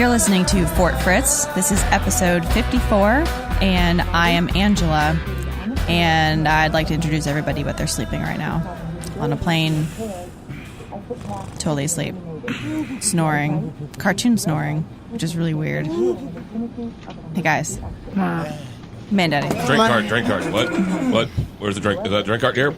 You're listening to Fort Fritz. This is episode 54, and I am Angela. And I'd like to introduce everybody, but they're sleeping right now on a plane, totally asleep, snoring, cartoon snoring, which is really weird. Hey guys, Mandaddy. Drink cart. What? Where's the drink? Is that drink cart here?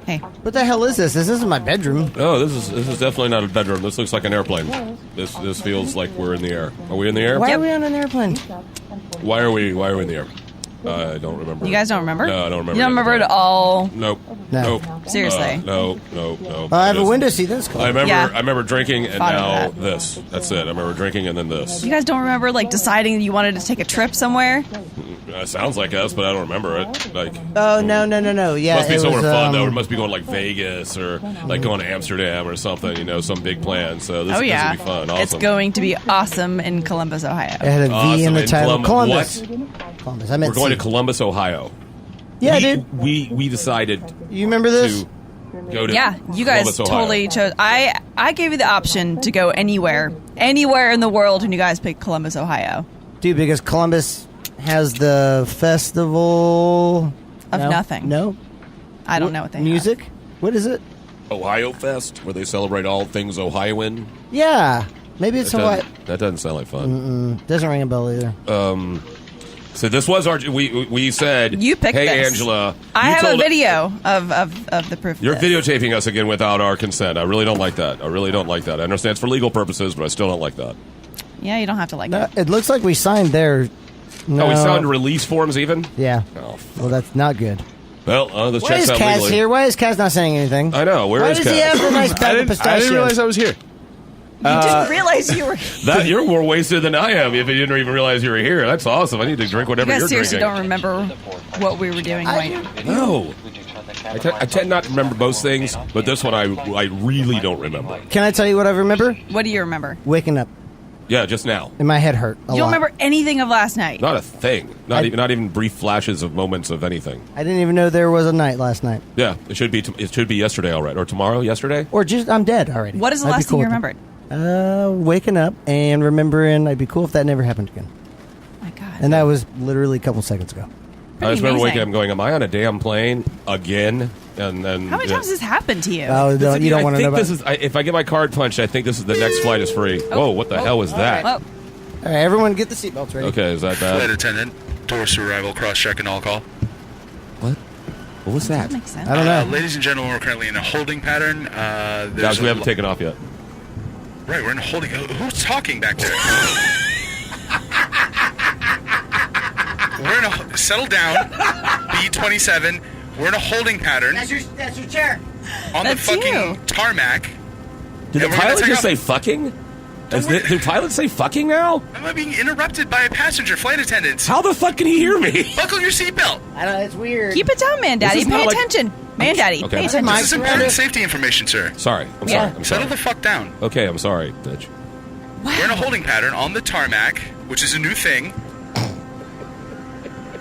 Hey, what the hell is this? This isn't my bedroom. Oh, this is definitely not a bedroom. This looks like an airplane. This feels like we're in the air. Are we in the air? Why are we on an airplane? Why are we in the air? I don't remember. You guys don't remember? No, I don't remember. You don't remember at all? Nope. No. Seriously? No. I have a window seat. That's cool. I remember. Yeah. I remember drinking, and Thought of now that. this. That's it. I remember drinking, and then this. You guys don't remember, like, deciding you wanted to take a trip somewhere? Sounds like us, but I don't remember it. Like, Oh, no. Yeah, must be it somewhere was, fun though. It must be going like Vegas or like going to Amsterdam or something. You know, some big plan. So this, Oh, yeah. this will be fun. Awesome. It's going to be awesome in Columbus, Ohio. It had a V Awesome. in the In title. Columbus. Columbus. I meant We're going C. to Columbus, Ohio. Yeah, we, dude. We decided You remember this? to go to Yeah, you guys Columbus, Ohio. totally chose. I gave you the option to go anywhere in the world, and you guys picked Columbus, Ohio. Dude, because Columbus has the festival... Of nothing. No? I don't know what they Music? What is it? Ohio Fest, where they celebrate all things Ohioan. Yeah. Maybe it's Hawaii. That doesn't sound like fun. Doesn't ring a bell either. So this was our. We said, You picked hey, this. Angela. I you have a told- video of the proof. You're of this. videotaping us again without our consent. I really don't like that. I understand it's for legal purposes, but I still don't like that. Yeah, you don't have to like No, it. it looks like we signed there. No. Oh, we signed release forms even? Yeah. Oh, Well, that's not good. well, this Why checks is out Kaz legally. here? Why is Kaz not saying anything? I know. Where Why is does Kaz? he have the nice bag of pistachios? I didn't realize I was here. You didn't realize you were. That you're more wasted than I am. If you didn't even realize you were here, that's awesome. I need to drink You whatever guys you're seriously drinking. don't remember what we were doing. No. I tend not to remember most things, but this one I really don't remember. Can I tell you what I remember? What do you remember? Waking up. Yeah, just now. And my head hurt a lot. You don't remember anything of last night. Not a thing. Not even brief flashes of moments of anything. I didn't even know there was a night last night. Yeah, it should be yesterday already, or tomorrow. Yesterday. Or just, I'm dead already. What is the I'd be last cool thing you with remembered? it. Waking up and remembering I'd be cool if that never happened again. Oh my God. And that was literally a couple seconds ago. I just remember amazing. waking up and going, "Am I on a damn plane again?" And then How many times has this happened to you? Oh, you don't want to know about this is. If I get my card punched, I think this is the next flight is free. Whoa! What the hell was that? Oh, All right, everyone get the seatbelts ready. Okay, is that Flight bad? attendant, doors to arrival, cross-check and all call. What? What was that? that makes sense. I don't know. Ladies and gentlemen, we're currently in a holding pattern. Guys, we haven't taken off yet. Right, we're in a holding. Who's talking back there? We're in a settle down. B-27. We're in a holding pattern That's your chair. on That's the fucking you. tarmac. Did the Yeah, we're gonna pilot take just off. say "fucking"? worry. Did pilots say "fucking" now? Am I being interrupted by a passenger flight attendant? How the fuck can he hear me? Buckle your seatbelt. I don't know, it's weird. Keep it down, man, This Daddy. is Pay not like- attention. Man, Daddy, Okay. pay attention. Mike, This is important safety information, sir. Sorry. I'm Yeah. sorry. I'm Settle sorry. the fuck down. Okay, I'm sorry, bitch. We're in a holding pattern on the tarmac, which is a new thing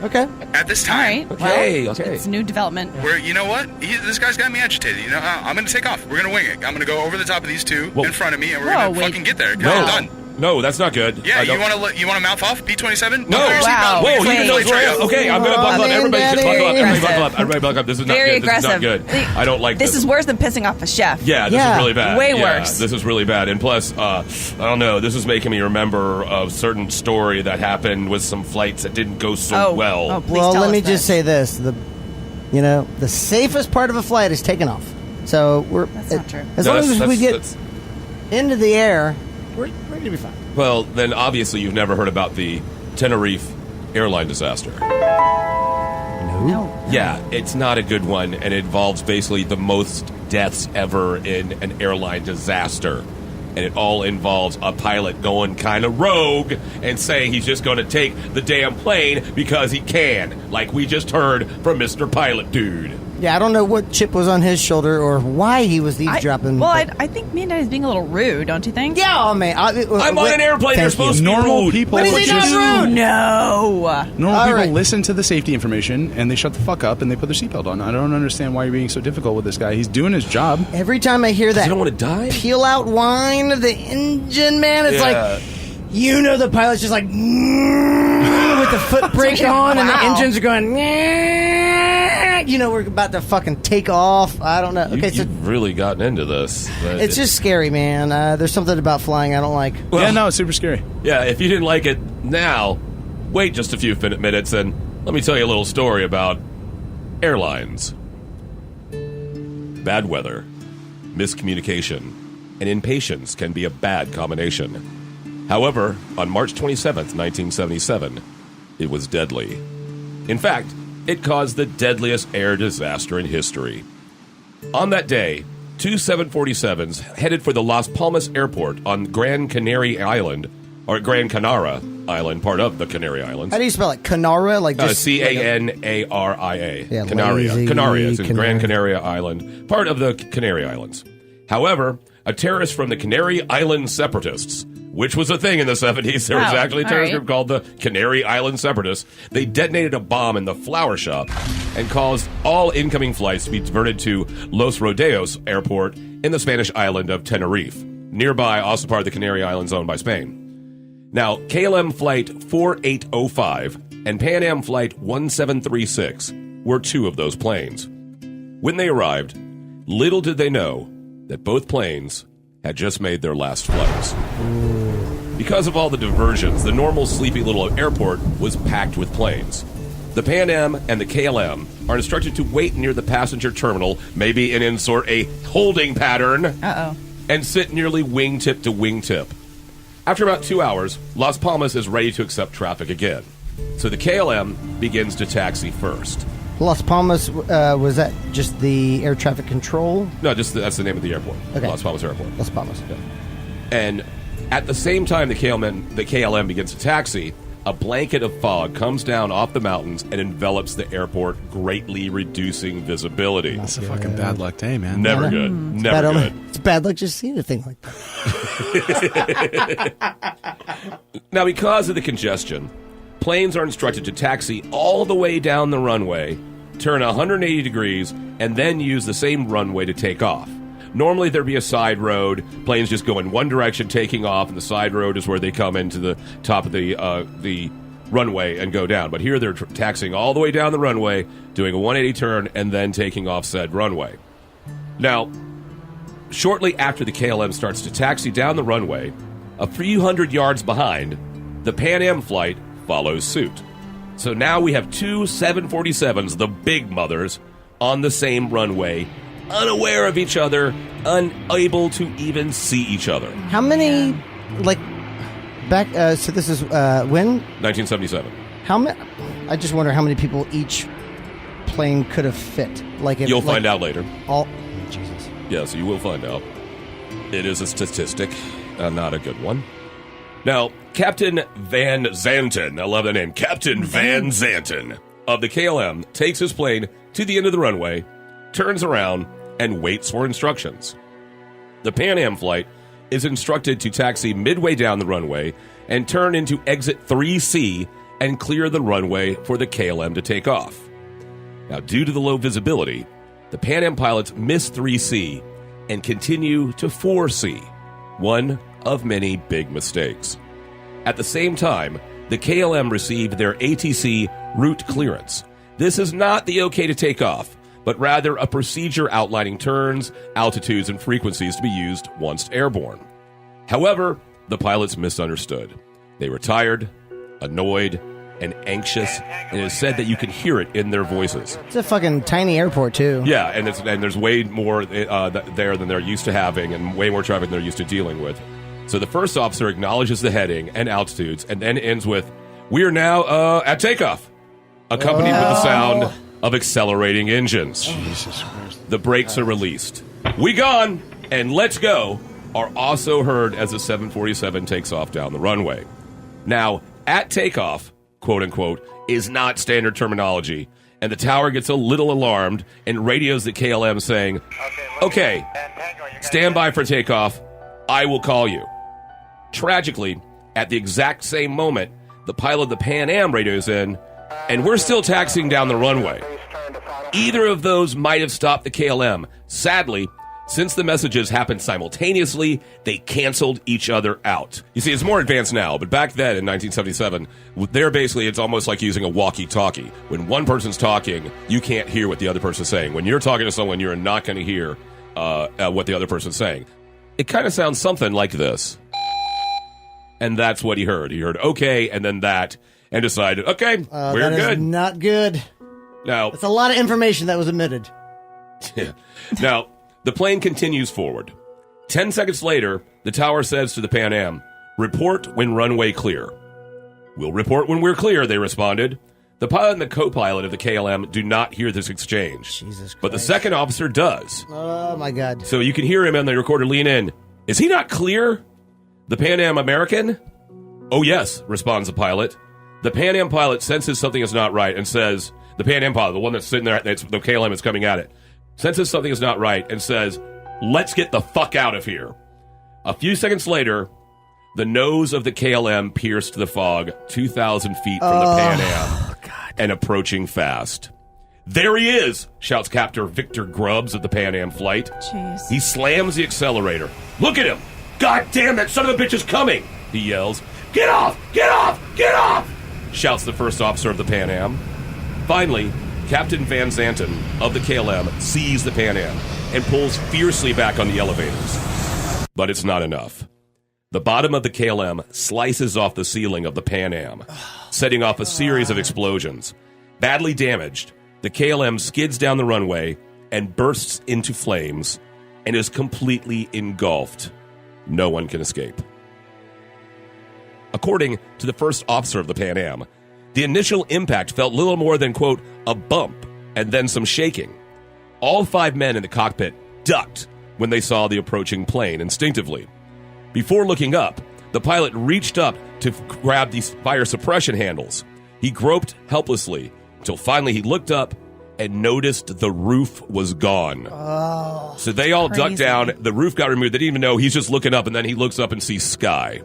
Okay. at this All time. right. Okay, well, okay. It's a new development. Where, you know what? This guy's got me agitated. You know, I'm going to take off. We're going to wing it. I'm going to go over the top of these two Whoa. in front of me, and we're Whoa, going to wait. fucking get there. 'Cause No, I'm done. no, that's not good. Yeah, I you don't- want to mouth off? B-27? No. Buckle your Wow. seatbelt. Whoa, Wait. even those Wait. were okay. I'm gonna buckle up. Man, Everybody, just Daddy. buckle up. Everybody, Aggressive. buckle up. Everybody, buckle up. This is not Very good. This is not aggressive. good. I don't like This this. is worse than pissing off a chef. Yeah, this Yeah. is really bad. Way Yeah, worse. This is really bad. And plus, I don't know. This is making me remember a certain story that happened with some flights that didn't go so well. Oh, please Well, tell let us me that. just say this: the safest part of a flight is taking off. So we're That's not true. as No, long as we get that's- into the air, we're going to be fine. well, then obviously you've never heard about the Tenerife Airline Disaster. No. Yeah, it's not a good one, and it involves basically the most deaths ever in an airline disaster. And it all involves a pilot going kind of rogue and saying he's just going to take the damn plane because he can, like we just heard from Mr. Pilot Dude. Yeah, I don't know what chip was on his shoulder or why he was eavesdropping. I think Mandaddy's being a little rude, don't you think? Yeah, oh man. I'm on an airplane. They're supposed to be Normal rude. people When is he just not rude? No. normal All people right. listen to the safety information and they shut the fuck up and they put their seatbelt on. I don't understand why you're being so difficult with this guy. He's doing his job. Every time I hear that You don't want to die? peel out whine of the engine, man, it's Yeah. like, you know, the pilot's just like with the foot brake on and the Wow. engines are going, you know, we're about to fucking take off. I don't know. Okay, so You've really gotten into this. But it's just scary, man. There's something about flying I don't like. Well, Yeah, no, it's super scary. Yeah, if you didn't like it now, wait just a few minutes and let me tell you a little story about airlines. Bad weather, miscommunication, and impatience can be a bad combination. However, on March 27th, 1977, it was deadly. In fact, it caused the deadliest air disaster in history. On that day, two 747s headed for the Las Palmas Airport on Gran Canary Island, or Gran Canaria Island, part of the Canary Islands. How do you spell it? Canara? Like just Canaria. Yeah, Canaria. lazy Canaria. It's in Gran Canaria. Canaria Island, part of the Canary Islands. However, a terrorist from the Canary Island Separatists, which was a thing in the 70s, there was Wow. actually a All terrorist right. group called the Canary Island Separatists. They detonated a bomb in the flower shop and caused all incoming flights to be diverted to Los Rodeos Airport in the Spanish island of Tenerife, nearby, also part of the Canary Islands owned by Spain. Now, KLM Flight 4805 and Pan Am Flight 1736 were two of those planes. When they arrived, little did they know that both planes had just made their last flights. Because of all the diversions, the normal sleepy little airport was packed with planes. The Pan Am and the KLM are instructed to wait near the passenger terminal, maybe and insert a holding pattern, and sit nearly wingtip to wingtip. After about 2 hours, Las Palmas is ready to accept traffic again. So the KLM begins to taxi first. Las Palmas, was that just the air traffic control? No, that's the name of the airport. Okay. Las Palmas Airport. Las Palmas. Yeah. And at the same time the KLM begins to taxi, a blanket of fog comes down off the mountains and envelops the airport, greatly reducing visibility. It's a fucking bad luck day, man. Never good. Never good. It's bad luck just seeing a thing like that. Now, because of the congestion, planes are instructed to taxi all the way down the runway, turn 180 degrees, and then use the same runway to take off. Normally, there'd be a side road. Planes just go in one direction, taking off, and the side road is where they come into the top of the runway and go down. But here, they're taxiing all the way down the runway, doing a 180 turn, and then taking off said runway. Now, shortly after the KLM starts to taxi down the runway, a few hundred yards behind, the Pan Am flight follows suit. So now we have two 747s, the big mothers, on the same runway, unaware of each other, unable to even see each other. How many, back, so this is, when? 1977. How many, I just wonder how many people each plane could have fit. You'll find out later. All, Jesus. Yes, you will find out. It is a statistic, not a good one. Now, Captain Van Zanten, I love that name, Captain Van Zanten of the KLM takes his plane to the end of the runway, turns around, and waits for instructions. The Pan Am flight is instructed to taxi midway down the runway and turn into exit 3C and clear the runway for the KLM to take off. Now, due to the low visibility, the Pan Am pilots miss 3C and continue to 4C, one of many big mistakes. At the same time, the KLM received their ATC route clearance. This is not the okay to take off, but rather a procedure outlining turns, altitudes, and frequencies to be used once airborne. However, the pilots misunderstood. They were tired, annoyed, and anxious, and it is said that you can hear it in their voices. It's a fucking tiny airport, too. Yeah, and there's way more there than they're used to having, and way more traffic than they're used to dealing with. So the first officer acknowledges the heading and altitudes, and then ends with, "We are now at takeoff," accompanied with the sound of accelerating engines. Jesus Christ. The brakes are released. "We gone!" and "Let's go!" are also heard as the 747 takes off down the runway. Now, at takeoff, quote-unquote, is not standard terminology, and the tower gets a little alarmed and radios the KLM saying, okay, stand by for takeoff. I will call you. Tragically, at the exact same moment, the pilot of the Pan Am radios in, and we're still taxiing down the runway. Either of those might have stopped the KLM. Sadly, since the messages happened simultaneously, they canceled each other out. You see, it's more advanced now, but back then in 1977, it's almost like using a walkie-talkie. When one person's talking, you can't hear what the other person's saying. When you're talking to someone, you're not going to hear what the other person's saying. It kind of sounds something like this. And that's what he heard. He heard, okay, and then that, and decided, okay, we're good. Is not good. Now, it's a lot of information that was omitted. Yeah. Now, the plane continues forward. 10 seconds later, the tower says to the Pan Am, report when runway clear. We'll report when we're clear, they responded. The pilot and the co-pilot of the KLM do not hear this exchange. Jesus Christ. But the second officer does. Oh, my God. So you can hear him on the recorder lean in. Is he not clear? The Pan Am American? Oh, yes, responds the pilot. The Pan Am pilot senses something is not right and says, the Pan Am pilot, the one that's sitting there, the KLM is coming at it, senses something is not right and says, let's get the fuck out of here. A few seconds later, the nose of the KLM pierced the fog 2,000 feet from the Pan Am and approaching fast. There he is, shouts Captain Victor Grubbs of the Pan Am flight. Jeez. He slams the accelerator. Look at him. God damn, that son of a bitch is coming, he yells. Get off! Get off! Get off! Shouts the first officer of the Pan Am. Finally, Captain Van Zanten of the KLM sees the Pan Am and pulls fiercely back on the elevators. But it's not enough. The bottom of the KLM slices off the ceiling of the Pan Am, setting off a series of explosions. Badly damaged, the KLM skids down the runway and bursts into flames and is completely engulfed. No one can escape. According to the first officer of the Pan Am, the initial impact felt little more than, quote, a bump and then some shaking. All 5 men in the cockpit ducked when they saw the approaching plane instinctively. Before looking up, the pilot reached up to grab these fire suppression handles. He groped helplessly until finally he looked up and noticed the roof was gone. Oh, so they all crazy. ducked down. The roof got removed. They didn't even know. He's just looking up, and then he looks up and sees sky.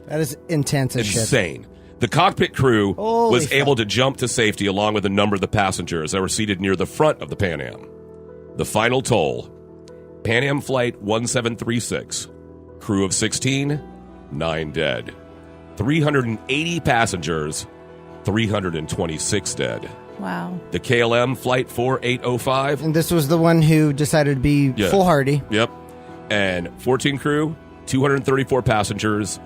that is intense as shit. Insane. The cockpit crew Holy was fuck. able to jump to safety along with a number of the passengers that were seated near the front of the Pan Am. The final toll, Pan Am Flight 1736, crew of 16, 9 dead. 380 passengers, 326 dead. Wow. The KLM Flight 4805. And this was the one who decided to be foolhardy. Yep. And 14 crew, 234 passengers,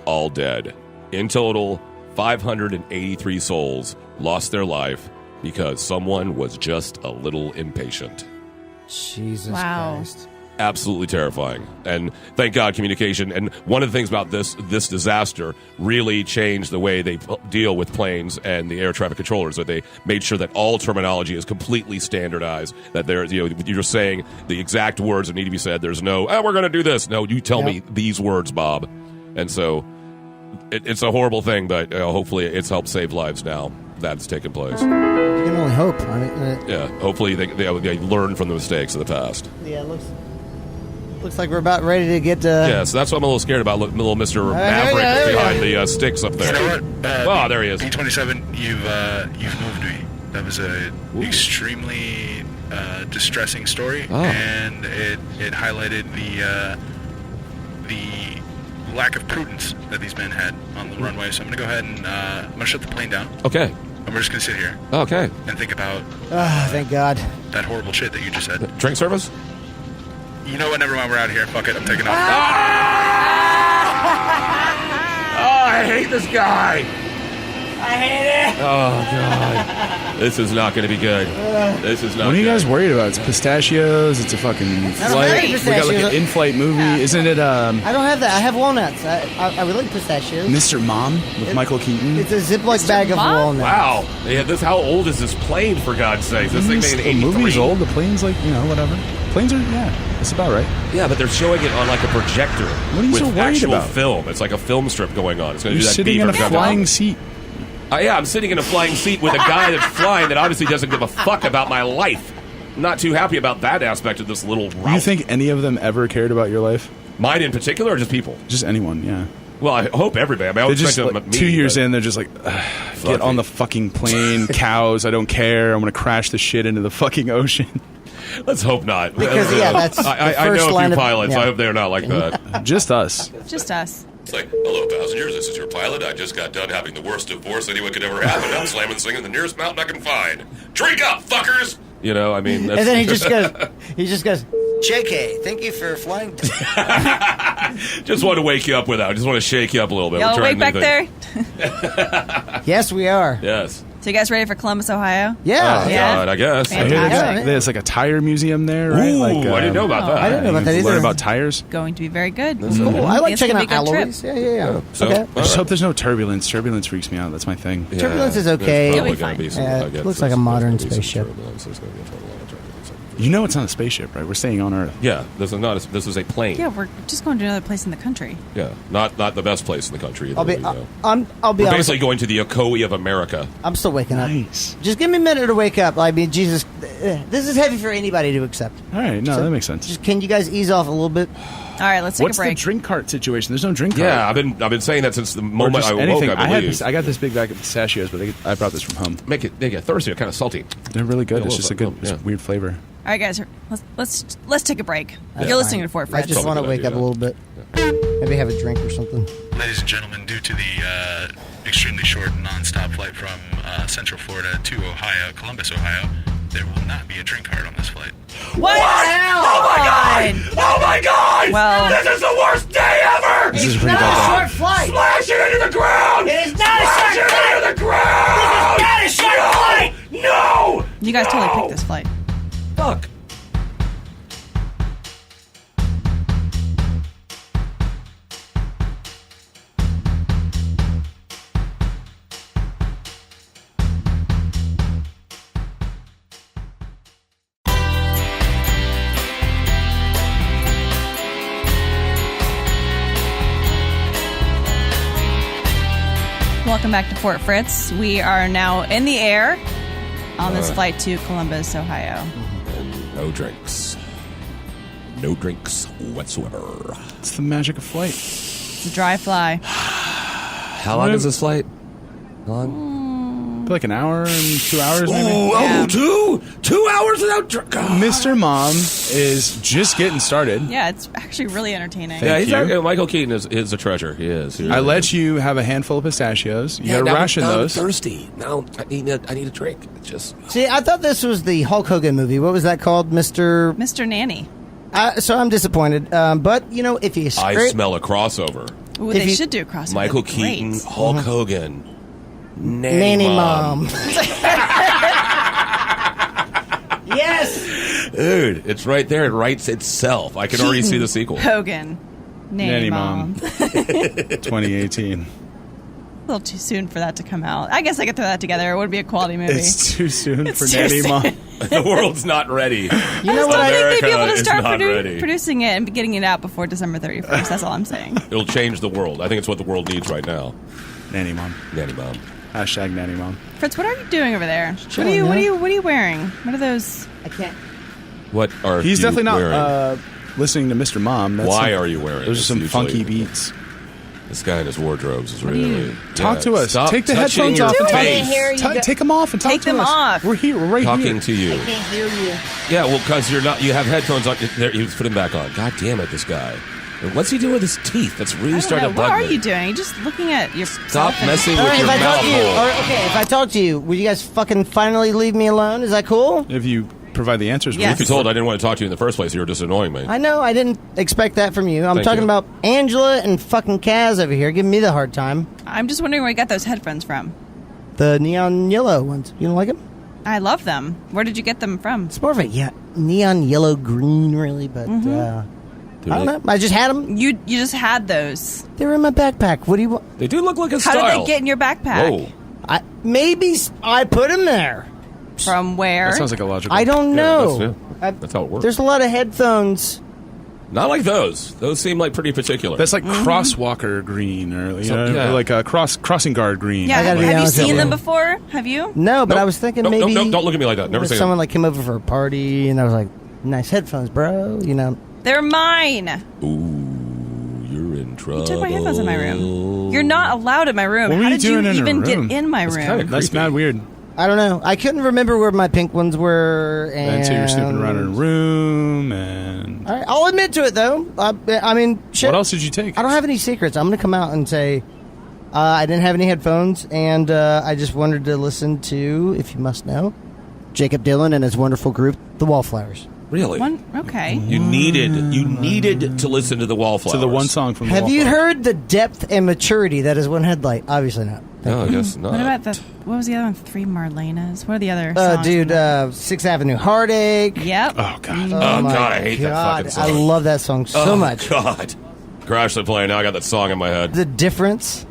all dead. In total, 583 souls lost their life because someone was just a little impatient. Jesus Wow. Christ. Absolutely terrifying. And thank God communication. And one of the things about this disaster really changed the way they deal with planes and the air traffic controllers. That they made sure that all terminology is completely standardized. That you're saying the exact words that need to be said. There's no, we're going to do this. No, you tell me these words, Bob. And so it's a horrible thing, but hopefully it's helped save lives now. That's taken place. You can only hope. I mean, Yeah, hopefully they learn from the mistakes of the past. yeah, it looks like we're about ready to get. Yeah, so that's what I'm a little scared about. Little Mr. Maverick behind the sticks up there. You know what? There he is. B-27, you've moved me. That was a extremely distressing story, and it highlighted the lack of prudence that these men had on the runway. So I'm going to go ahead and I'm going to shut the plane down. Okay. And we're just going to sit here Okay. and think about Thank God. that horrible shit that you just said. Drink service? You know what? Never mind. We're out of here. Fuck it. I'm taking off. I hate this guy. I hate it. Oh, God. This is not going to be good. This is not What are you good. guys worried about? It's pistachios. It's a fucking have flight. any We got like pistachios. an in-flight movie. Isn't it I don't have that. I have walnuts. I really like pistachios. Mr. Mom with Michael Keaton? It's a Ziploc bag of Mom? walnuts. Wow. Yeah, how old is this plane, for God's sake? This thing made in the 83. movie's old. The plane's like, whatever. Planes are, that's about right. Yeah, but they're showing it on like a projector. What are you with so worried actual about? film. It's like a film strip going on. It's going to You're do that sitting beat in a from Countdown. flying seat. I'm sitting in a flying seat with a guy that's flying that obviously doesn't give a fuck about my life. I'm not too happy about that aspect of this little route. Do you think any of them ever cared about your life? Mine in particular, or just people? Just anyone, yeah. Well, I hope everybody. I mean, I They're would just expect like, them 2 years in, they're just like, get on the fucking plane, cows. I don't care. I'm gonna crash the shit into the fucking ocean. Let's hope not. Because, that's I know a few pilots. I hope they're not like that. Just us. Just us. It's like, hello, passengers. This is your pilot. I just got done having the worst divorce anyone could ever have, and I'm slamming singing the nearest mountain I can find. Drink up, fuckers! You know, I mean, that's... And then he just goes, JK, thank you for flying. Just want to wake you up with that. I just want to shake you up a little bit. Y'all awake back there? Yes, we are. Yes. So you guys ready for Columbus, Ohio? Yeah. God, I guess. Fantastic. There's like a tire museum there, right? Ooh, like, I didn't know about that. I didn't know about that you either. learn about tires. Going to be very good. Cool. I like It's checking gonna out be a good alloys. trip. Yeah. So, Okay. I just hope there's no turbulence. Turbulence freaks me out. That's my thing. Yeah, Turbulence is okay. there's You'll be probably gonna fine. be some- Yeah, I guess looks like a there's modern gonna be some spaceship. turbulence. There's gonna be a lot of turbulence. You know it's not a spaceship, right? We're staying on Earth. Yeah, this is a plane. Yeah, we're just going to another place in the country. Yeah, not the best place in the country. Either, I'll be you know. I'll be We're honest. basically going to the Ocoee of America. I'm still waking up. Nice. Just give me a minute to wake up. I mean, Jesus, this is heavy for anybody to accept. All right, no, that makes sense. Just can you guys ease off a little bit? All right, let's take What's a break. the drink cart situation? There's no drink cart. Yeah, I've been saying that since the Or moment just I woke. anything. I believe. I got this big bag of pistachios, but I brought this from home. Make it thirsty. They're kind of salty. They're really good. Yeah, It's a just a little good, bit, it's yeah. weird flavor. All right, guys, let's take a break. That's You're listening fine. to Fort I Fritz. just want to Probably wake good up a idea. little bit. Maybe have a drink or something. Ladies and gentlemen, due to the extremely short non-stop flight from Central Florida to Ohio, Columbus, Ohio, there will not be a drink cart on this flight. What? Oh my god! Oh my god! Well- this is the worst day ever! This is a pretty Not bad a day. short flight. Slash it into the ground! It is not a Slash short it flight. into the ground! Not a short flight. No! You guys totally No! picked this flight. Fuck. Welcome back to Fort Fritz. We are now in the air on this flight to Columbus, Ohio. No drinks. No drinks whatsoever. It's the magic of flight. It's a dry fly. How long is this flight? Like an hour and 2 hours, maybe. Yeah. 2 hours without drink. Mr. Mom is just getting started. Yeah, it's actually really entertaining. Yeah, he's Thank you. Michael Keaton is a treasure. He is. He I really let is. you have a handful of pistachios. You got to ration now those. I'm thirsty. Now I need a drink. It's just See, I thought this was the Hulk Hogan movie. What was that called, Mr. Mr. Nanny. So I'm disappointed. But, you know, if you I scrape... smell a crossover. Ooh, If they you- should do a crossover. Michael That'd be great. Keaton, Hulk Hogan, Nanny Mom. Yes! Dude, it's right there. It writes itself. I can already see the sequel. Hogan. Nanny, Nanny Mom. Mom. 2018. A little too soon for that to come out. I guess I could throw that together. It would be a quality movie. It's too soon It's for too Nanny soon. Mom. The world's not ready. You know what I I... think they'd be able America to is start not ready. producing it and getting it out before December 31st. That's all I'm saying. It'll change the world. I think it's what the world needs right now. Nanny Mom. Nanny Mom. Hashtag Nanny Mom. Fritz, what are you doing over there? chilling, What are man. you wearing? What are those? I can't... What are He's you definitely not wearing? listening to Mr. Mom. That's Why some- are you wearing Those are this some usually? funky beats. This guy in his wardrobes is do you- really... Talk to us. Stop Take the touching headphones your off and talk. face. Here you go. Take them off and talk Take to them us. off. We're here. We're right Talking here. to you. I can't hear you. Yeah, well, because you're not. You have headphones on. There, you put them back on. God damn it, this guy. And what's he doing with his teeth? That's really I don't starting know. to What bug are me. you doing? You're just looking at your. Stop messing All with right, your if I mouth talk to you... hole. Okay, if I talk to you, will you guys fucking finally leave me alone? Is that cool? If you provide the answers, Yes. If you told I didn't want to talk to you in the first place, you were just annoying me. I know, I didn't expect that from you. I'm Thank talking you. about Angela and fucking Kaz over here giving me the hard time. I'm just wondering where you got those headphones from. The neon yellow ones. You don't like them? I love them. Where did you get them from? It's more of a neon yellow green, really, but I don't know. I just had them. You just had those. They were in my backpack. What do you want? They do look like a How style. did they get in your backpack? Whoa. Maybe I put them there. From where? that sounds like a logical. I don't know. That's how it works. There's a lot of headphones Not like those. Those seem like pretty particular. That's like crosswalker green, or or like a crossing guard green. Yeah, gotta be have you honest with seen you. them before? Have you? No, but Nope. I was thinking Nope, maybe nope, don't look at me like that. Never seen someone it. like came over for a party, and I was like, "Nice headphones, bro." They're mine. Ooh, you're in trouble. You took my headphones in my room. You're not allowed in my room. What were How you did you doing in a even room? get in my That's room? kinda That's creepy. mad weird. I don't know. I couldn't remember where my pink ones were, And so you're snooping around in a room, and All right, I'll admit to it, though. I mean, shit. what else did you take? I don't have any secrets. I'm going to come out and say I didn't have any headphones, and I just wanted to listen to, if you must know, Jacob Dylan and his wonderful group, The Wallflowers. Really? Okay. You needed to listen to the Wallflowers. To the one song from Have the you Wallflowers. heard the depth and maturity that is one headlight? Obviously not. No, I guess not. What about what was the other one? 3 Marlenas. What are the other songs? Dude, 6th Avenue Heartache. Yep. Oh god. Oh, my God, I hate that God. fucking song. I love that song so Oh, much. God. Crash the plane. Now I got that song in my head. The difference.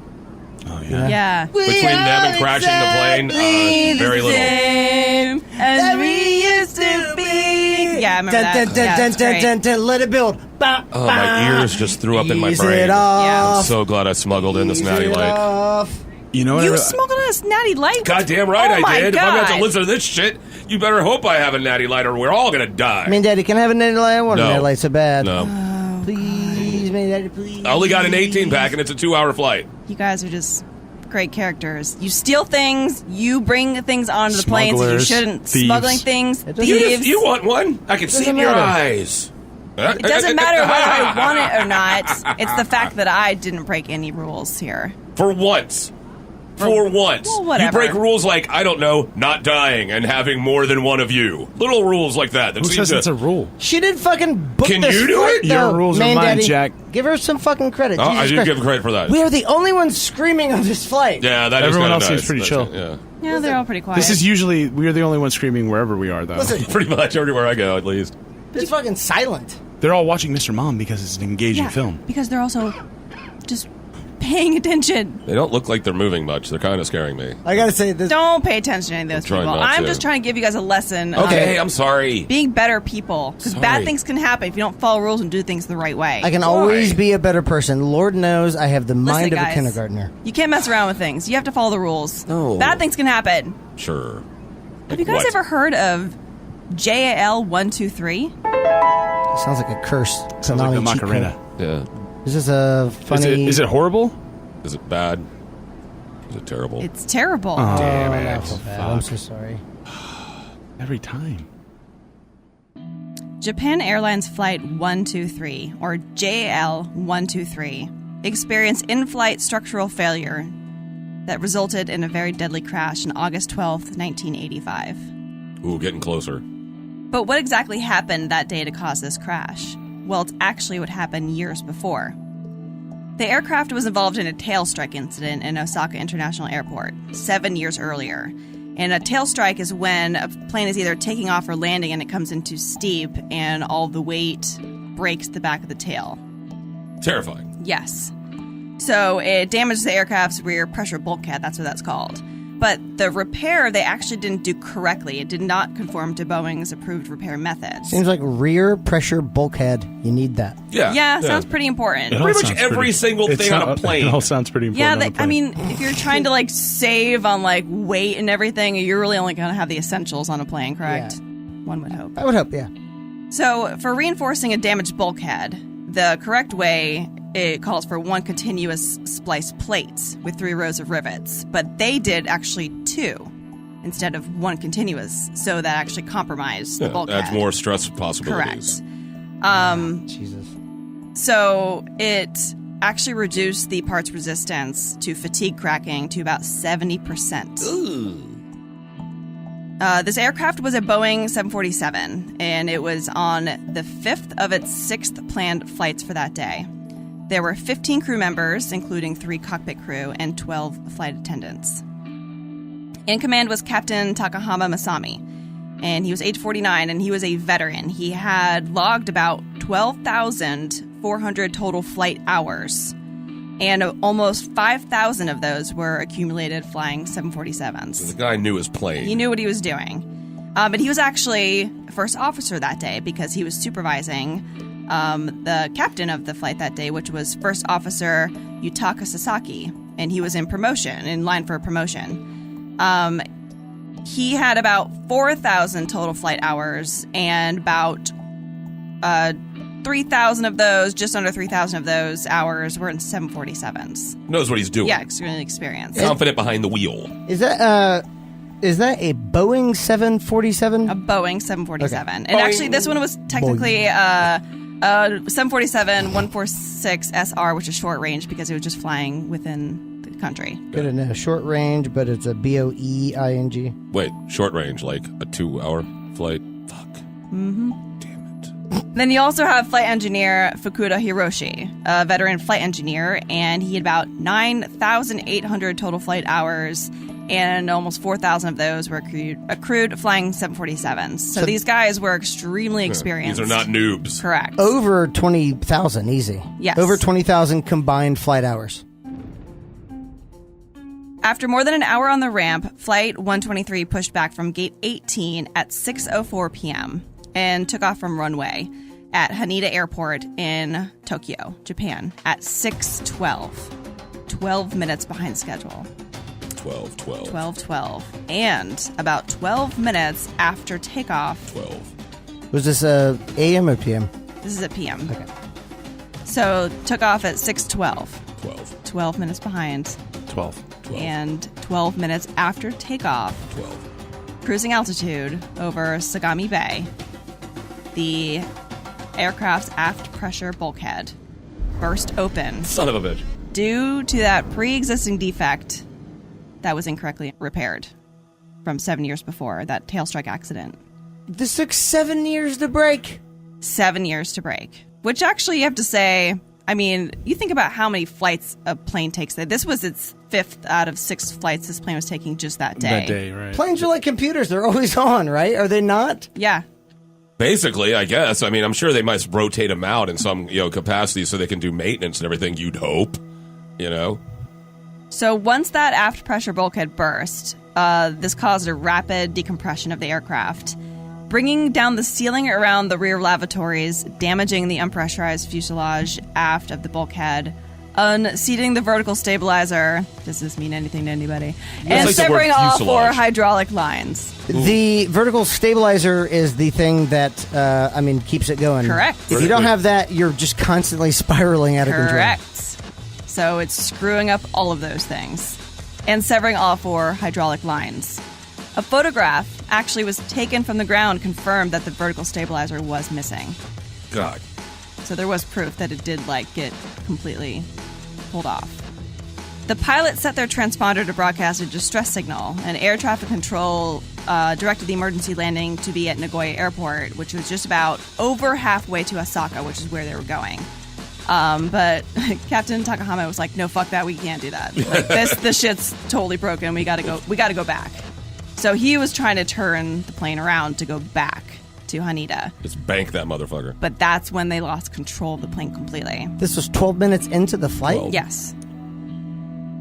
Oh yeah. Yeah. Between them and crashing the plane, very little. Same as we used to be. Yeah, I remember that. Yeah, it's great. Let it build. Bah, Oh, my ears just threw up in my Ease brain. it off. Yeah. I'm so glad I smuggled in this Ease Natty it Light. off. You know what? You smuggled us Natty Light? Goddamn right Oh I my did. If I'm going to have God. to listen to this shit, you better hope I have a Natty Light or we're all going to die. I mean, Daddy, can I have a natty light? I want No. a natty light so bad. No. Please, man, Daddy, please. I only got an 18 pack and it's a 2-hour flight. You guys are just great characters. You steal things. You bring things onto the planes that you Smugglers, shouldn't. thieves. Smuggling things. It doesn't- Thieves. You want one? I can see it in your matter. eyes. It doesn't matter whether I want it or not. It's the fact that I didn't break any rules here. For once. For once. Well, whatever. You break rules like, I don't know, not dying and having more than one of you. Little rules like that. Who says it's a rule? She did fucking book Can this you do flight, it? though. Your rules are Man, mine, Daddy, Jack. Give her some fucking credit. Oh, Jesus I do Christ. give credit for that. We are the only ones screaming on this flight. Yeah, that is Everyone kinda else seems nice. pretty That's- chill. Yeah. Yeah, they're all pretty quiet. This is usually we are the only ones screaming wherever we are, though. Listen, Pretty much everywhere I go, at least. it's fucking silent. They're all watching Mr. Mom because it's an engaging film. because they're also just paying attention. They don't look like they're moving much. They're kind of scaring me. I gotta say this. Don't pay attention to any of those trying people. not I'm to. just trying to give you guys a lesson. Okay, on I'm sorry. being better people. Because Sorry. bad things can happen if you don't follow rules and do things the right way. I can always be a better person. Lord knows I have the mind of guys, a kindergartner. You can't mess around with things. You have to follow the rules. No. Bad things can happen. Sure. Have you guys What? ever heard of JAL 123? Sounds like a curse. Sounds like the Konami cheat Macarena. code. Yeah. Is this a funny? Is it horrible? Is it bad? Is it terrible? It's terrible. Damn Oh, it. I feel bad. I'm so sorry. Every time. Japan Airlines Flight 123, or JAL 123, experienced in-flight structural failure that resulted in a very deadly crash on August 12th, 1985. Ooh, getting closer. But what exactly happened that day to cause this crash? Well, it's actually what happened years before. The aircraft was involved in a tail strike incident in Osaka International Airport 7 years earlier. And a tail strike is when a plane is either taking off or landing and it comes in too steep and all the weight breaks the back of the tail. Terrifying. Yes. So it damages the aircraft's rear pressure bulkhead, that's what that's called. But the repair they actually didn't do correctly. It did not conform to Boeing's approved repair methods. Seems like rear pressure bulkhead. You need that. Yeah. Yeah, sounds pretty important. It all Pretty much sounds every pretty- single it thing on a sound- plane. It all sounds pretty important. Yeah, on a I plane. mean, if you're trying to like save on like weight and everything, you're really only going to have the essentials on a plane, correct? One would hope. I would hope, yeah. So, for reinforcing a damaged bulkhead, the correct way it calls for one continuous spliced plate with 3 rows of rivets, but they did actually 2 instead of one continuous, so that actually compromised the bulkhead. adds more stress possibilities. Correct. Jesus. So it actually reduced the part's resistance to fatigue cracking to about 70%. This aircraft was a Boeing 747, and it was on the 5th of its 6th planned flights for that day. There were 15 crew members, including 3 cockpit crew and 12 flight attendants. In command was Captain Takahama Masami, and he was age 49, and he was a veteran. He had logged about 12,400 total flight hours, and almost 5,000 of those were accumulated flying 747s. The guy knew his plane. He knew what he was doing. But he was actually first officer that day because he was supervising the captain of the flight that day, which was First Officer Yutaka Sasaki, and he was in line for a promotion. He had about 4,000 total flight hours, and about 3,000 of those, just under 3,000 of those hours, were in 747s. Knows what he's doing. Yeah, extremely experienced. Confident behind the wheel. Is that a Boeing 747? A Boeing 747. Okay. And Boeing. actually, this one was technically 747-146 SR, which is short range because it was just flying within the country. Good to know. Short range, but it's a BOEING. Wait, short range, like a 2-hour flight? Fuck. Mm-hmm. Damn it. Then you also have flight engineer Fukuda Hiroshi, a veteran flight engineer, and he had about 9,800 total flight hours, and almost 4,000 of those were accrued flying 747s. So these guys were extremely experienced. These are not noobs. Correct. Over 20,000, easy. Yes. Over 20,000 combined flight hours. After more than an hour on the ramp, Flight 123 pushed back from Gate 18 at 6:04 p.m. and took off from runway at Haneda Airport in Tokyo, Japan, at 6:12. 12 minutes behind schedule. 12. 12:12. And about 12 minutes after takeoff. 12. Was this AM or PM? This is at PM. Okay. So took off at 6:12. 12. 12 minutes behind. 12. 12. And 12 minutes after takeoff. 12. Cruising altitude over Sagami Bay, the aircraft's aft pressure bulkhead burst open Son of a bitch. due to that pre-existing defect that was incorrectly repaired from 7 years before, that tail strike accident. This took 7 years to break. 7 years to break. Which actually you have to say, I mean, you think about how many flights a plane takes. This was its 5th out of 6 flights this plane was taking just that day. That day, right. Planes are like computers. They're always on, right? Are they not? Yeah. Basically, I guess. I mean, I'm sure they might rotate them out in some capacity so they can do maintenance and everything, you'd hope. So once that aft pressure bulkhead burst, this caused a rapid decompression of the aircraft, bringing down the ceiling around the rear lavatories, damaging the unpressurized fuselage aft of the bulkhead, unseating the vertical stabilizer. Does this mean anything to anybody? And like the word severing all fuselage. 4 hydraulic lines. The vertical stabilizer is the thing that, keeps it going. Correct. If you don't have that, you're just constantly spiraling out of control. Correct. So it's screwing up all of those things and severing all 4 hydraulic lines. A photograph actually was taken from the ground, confirmed that the vertical stabilizer was missing. God. So there was proof that it did get completely pulled off. The pilot set their transponder to broadcast a distress signal, and air traffic control directed the emergency landing to be at Nagoya Airport, which was just about over halfway to Osaka, which is where they were going. But Captain Takahama was like, "No, fuck that. We can't do that. This shit's totally broken. We gotta go back." So he was trying to turn the plane around to go back to Haneda. Just bank that motherfucker. But that's when they lost control of the plane completely. This was 12 minutes into the flight? 12. Yes.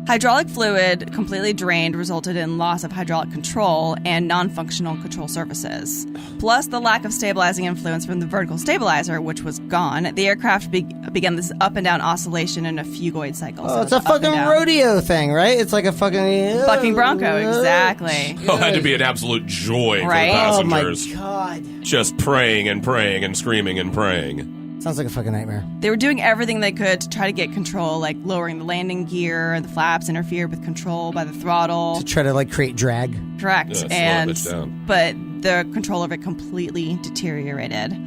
Hydraulic fluid completely drained resulted in loss of hydraulic control and non-functional control surfaces. Plus the lack of stabilizing influence from the vertical stabilizer, which was gone, the aircraft began this up and down oscillation in a fugoid cycle. Oh, So it's a up and fucking down. rodeo thing, right? It's like a fucking... Bucking bronco, exactly. Oh, it had to be an absolute joy Right? for the Oh, my passengers. God. Just praying and praying and screaming and praying. Sounds like a fucking nightmare. They were doing everything they could to try to get control, like lowering the landing gear, and the flaps interfered with control by the throttle. To try to, create drag. Correct. Yeah, slow and it down. but the control of it completely deteriorated.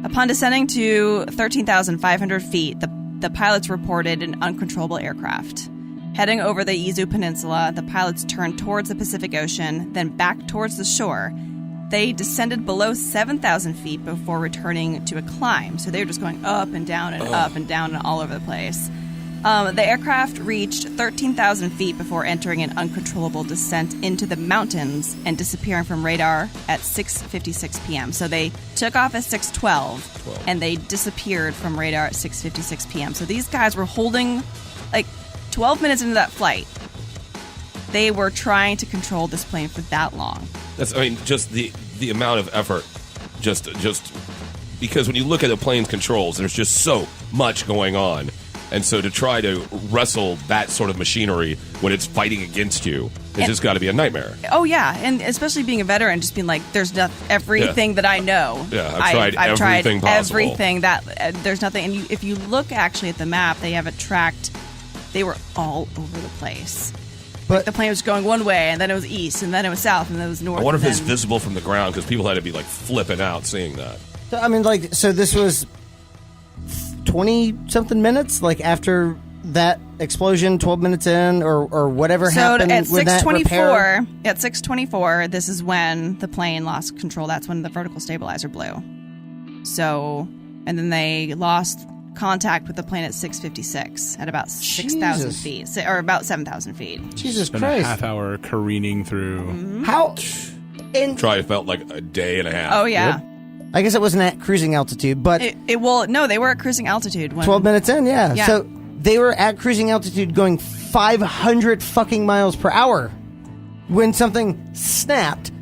Upon descending to 13,500 feet, the pilots reported an uncontrollable aircraft. Heading over the Izu Peninsula, the pilots turned towards the Pacific Ocean, then back towards the shore. They descended below 7,000 feet before returning to a climb. So they were just going up and down and up and down and all over the place. The aircraft reached 13,000 feet before entering an uncontrollable descent into the mountains and disappearing from radar at 6:56 p.m. So they took off at 6:12 and they disappeared from radar at 6:56 p.m. So these guys were holding 12 minutes into that flight. They were trying to control this plane for that long. Just the amount of effort just because when you look at the plane's controls, there's just so much going on. And so to try to wrestle that sort of machinery when it's fighting against you, it's just got to be a nightmare. Oh, yeah. And especially being a veteran, just being like, there's everything that I know. Yeah, I've tried everything possible. Everything that there's nothing. And if you look actually at the map, they have it tracked. They were all over the place. But like the plane was going one way, and then it was east, and then it was south, and then it was north. I wonder if it's visible from the ground, because people had to be like flipping out seeing that. So, I mean, like, so this was 20-something minutes, like after that explosion, 12 minutes in, or whatever happened. At with that repair? At 6:24, this is when the plane lost control. That's when the vertical stabilizer blew. So, and then they lost contact with the plane at 6:56 at about 6,000 feet, or about 7,000 feet. Jesus Been Christ! a half hour careening through. Mm-hmm. How? Probably felt like a day and a half. Oh yeah. Yep. I guess it wasn't at cruising altitude, but no, they were at cruising altitude. 12 minutes in, yeah. So they were at cruising altitude going 500 fucking miles per hour when something snapped,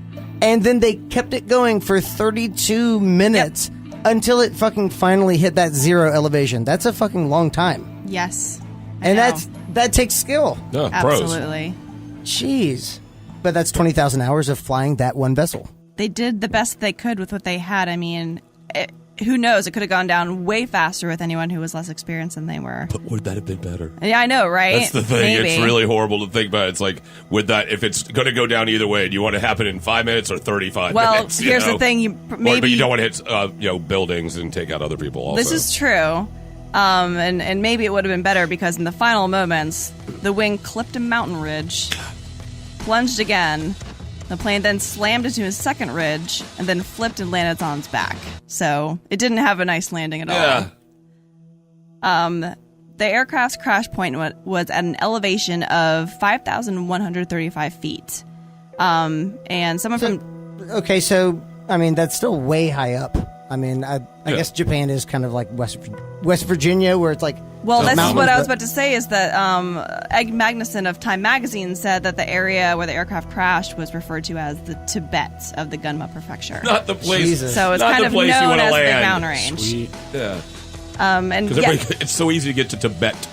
and then they kept it going for 32 minutes until it fucking finally hit that zero elevation. That's a fucking long time. Yes. And that takes skill. Yeah, absolutely. Jeez. But that's 20,000 hours of flying that one vessel. They did the best they could with what they had. I mean, who knows? It could have gone down way faster with anyone who was less experienced than they were. But would that have been better? Yeah, I know, right? That's the thing. Maybe. It's really horrible to think about. It's like, if it's going to go down either way, do you want it to happen in 5 minutes or 35 minutes? Well, here's the thing. But you don't want to hit buildings and take out other people also. This is true. And maybe it would have been better because in the final moments, the wing clipped a mountain ridge, plunged again. The plane then slammed into his second ridge and then flipped and landed on its back. So it didn't have a nice landing at all. The aircraft's crash point was at an elevation of 5,135 feet. And someone from... Okay, so, I mean, that's still way high up. I mean, I guess Japan is kind of like West Virginia, where it's like... Well, this is what I was about to say, is that Egg Magnuson of Time Magazine said that the area where the aircraft crashed was referred to as the Tibet of the Gunma Prefecture. Not the place. Jesus. So it's kind of known as the mountain range. Sweet. Yeah. And it's so easy to get to Tibet.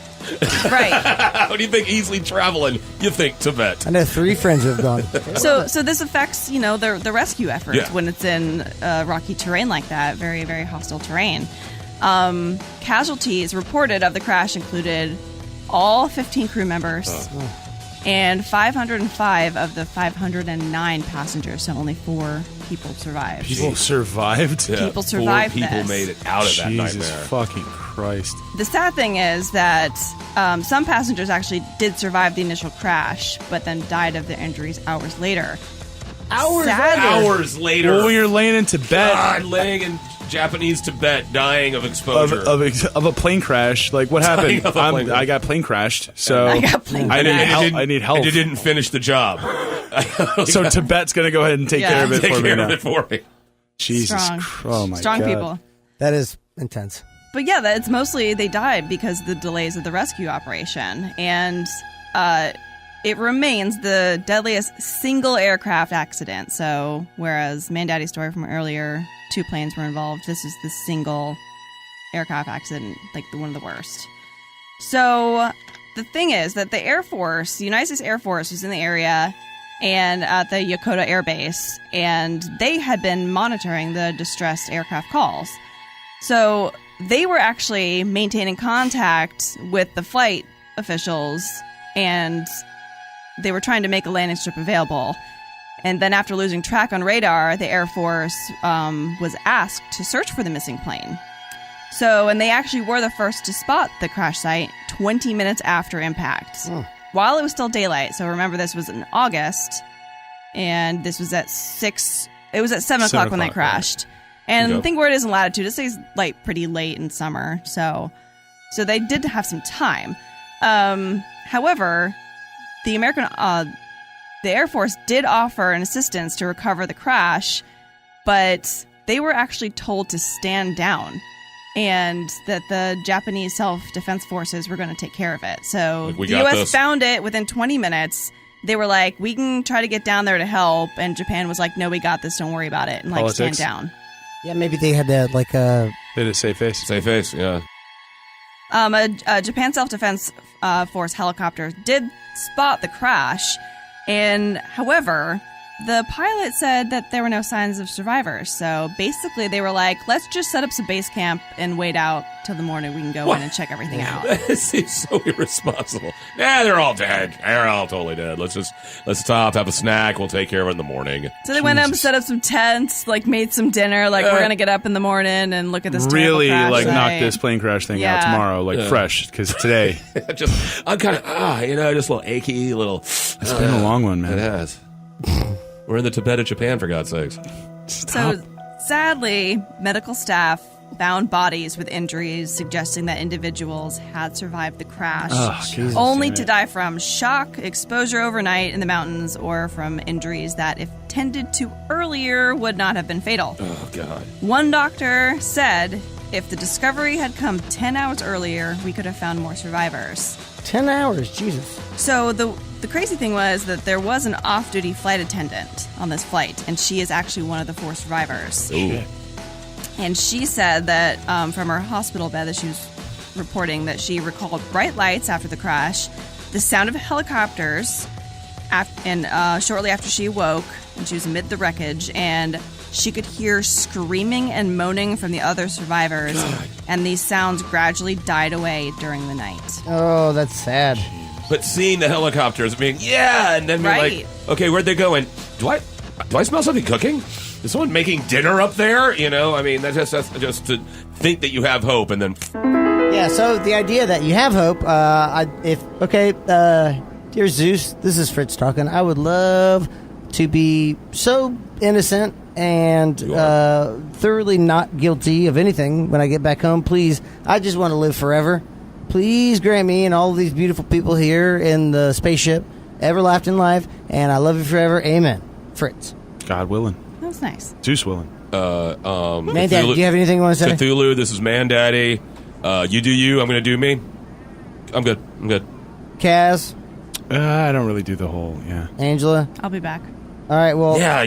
Right. When you think easily traveling, you think Tibet. I know 3 friends who have gone. So this affects, the rescue efforts when it's in rocky terrain like that, very, very hostile terrain. Casualties reported of the crash included all 15 crew members and 505 of the 509 passengers, so only 4 people survived. People survived? Yeah, people survived 4 people this. made it out of that nightmare. Jesus fucking Christ. The sad thing is that some passengers actually did survive the initial crash, but then died of their injuries hours later. Hours later. Well, you're laying in Tibet. God, laying in Japanese Tibet, dying of exposure. Of a plane crash. Like, what happened? I got plane crashed, so I got plane I need help. And you didn't finish the job. So Tibet's going to go ahead and take care of it for me now. For me. Jesus Strong. Christ. Oh, my Strong God. people. That is intense. But yeah, it's mostly they died because of the delays of the rescue operation. And it remains the deadliest single aircraft accident. So whereas Mandaddy's story from earlier, 2 planes were involved, this is the single aircraft accident, like one of the worst. So the thing is that the Air Force, the United States Air Force, was in the area and at the Yokota Air Base, and they had been monitoring the distressed aircraft calls. So they were actually maintaining contact with the flight officials, and they were trying to make a landing strip available. And then after losing track on radar, the Air Force was asked to search for the missing plane. So, and they actually were the first to spot the crash site 20 minutes after impact, while it was still daylight. So remember, this was in August, and this was at 7 o'clock when they crashed. And I think where it is in latitude, it stays like pretty late in summer. So they did have some time. However, the Air Force did offer an assistance to recover the crash, but they were actually told to stand down and that the Japanese self-defense forces were going to take care of it. So the U.S. found it within 20 minutes. They were like, we can try to get down there to help. And Japan was like, no, we got this. Don't worry about it. And stand down. Yeah, maybe they had to, like, They had a safe face. Safe face, yeah. A Japan Self-Defense Force helicopter did spot the crash, and however, the pilot said that there were no signs of survivors. So basically, they were like, let's just set up some base camp and wait out till the morning. We can go in and check everything out. That seems so irresponsible. Yeah, they're all dead. They're all totally dead. Let's stop, have a snack. We'll take care of it in the morning. So they went up and set up some tents, like made some dinner. Like, we're going to get up in the morning and look at this really terrible crash knock site. this plane crash thing out tomorrow, fresh, because today I'm kind of just a little achy, it's been a long one, man. It has. We're in the Tibet of Japan, for God's sakes. So sadly, medical staff found bodies with injuries suggesting that individuals had survived the crash, only to die from shock, exposure overnight in the mountains, or from injuries that, if tended to earlier, would not have been fatal. Oh, God. One doctor said if the discovery had come 10 hours earlier, we could have found more survivors. 10 hours, Jesus. So the crazy thing was that there was an off-duty flight attendant on this flight, and she is actually one of the 4 survivors. Ooh. And she said that from her hospital bed that she was reporting that she recalled bright lights after the crash, the sound of helicopters, and shortly after she awoke, and she was amid the wreckage, and she could hear screaming and moaning from the other survivors, God. and these sounds gradually died away during the night. Oh, that's sad. But seeing the helicopters being, and then being like, okay, where'd they go? And do I smell something cooking? Is someone making dinner up there? I mean, that's just to think that you have hope, and then... Yeah, so the idea that you have hope, dear Zeus, this is Fritz talking. I would love to be so innocent and thoroughly not guilty of anything when I get back home. Please, I just want to live forever. Please grant me and all of these beautiful people here in the spaceship everlasting life, and I love you forever. Amen. Fritz. God willing. That was nice. Zeus willing. Mandaddy, do you have anything you want to say? Cthulhu, this is Mandaddy. You do you, I'm going to do me. I'm good. Kaz. I don't really do the whole, Angela. I'll be back. All right, well... Yeah,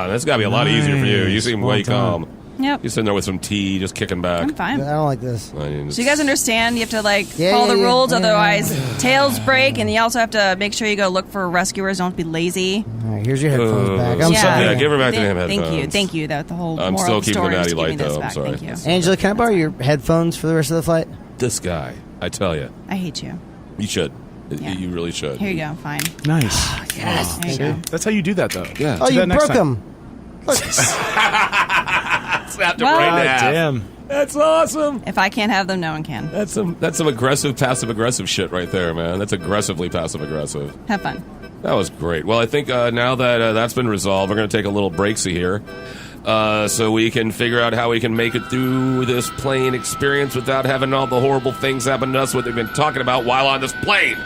that's got to be a lot easier for you. You seem way calm. Yep. You're sitting there with some tea, just kicking back. I'm fine. I don't like this. So you guys understand? You have to Yeah, follow the yeah, rules, yeah. otherwise tails break, and you also have to make sure you go look for rescuers. Don't be lazy. All right, here's your headphones back. I'm sorry. Yeah, give her back the damn headphones. Thank you. The whole I'm moral still of the keeping the story natty is light, giving this though. I'm back. sorry. Thank you. Angela, can I borrow your headphones for the rest of the flight? This guy, I tell you. I hate you. You should. Yeah. You really should. Here you go. Fine. Nice. Yes. There you go. That's how you do that, though. Yeah. Oh, Do you that next broke time. them. Snapped him Well- right in God half. damn. That's awesome. If I can't have them, no one can. That's some aggressive, passive-aggressive shit right there, man. That's aggressively passive-aggressive. Have fun. That was great. Well, I think now that that's been resolved, we're going to take a little breaksy here so we can figure out how we can make it through this plane experience without having all the horrible things happen to us, what they've been talking about while on this plane.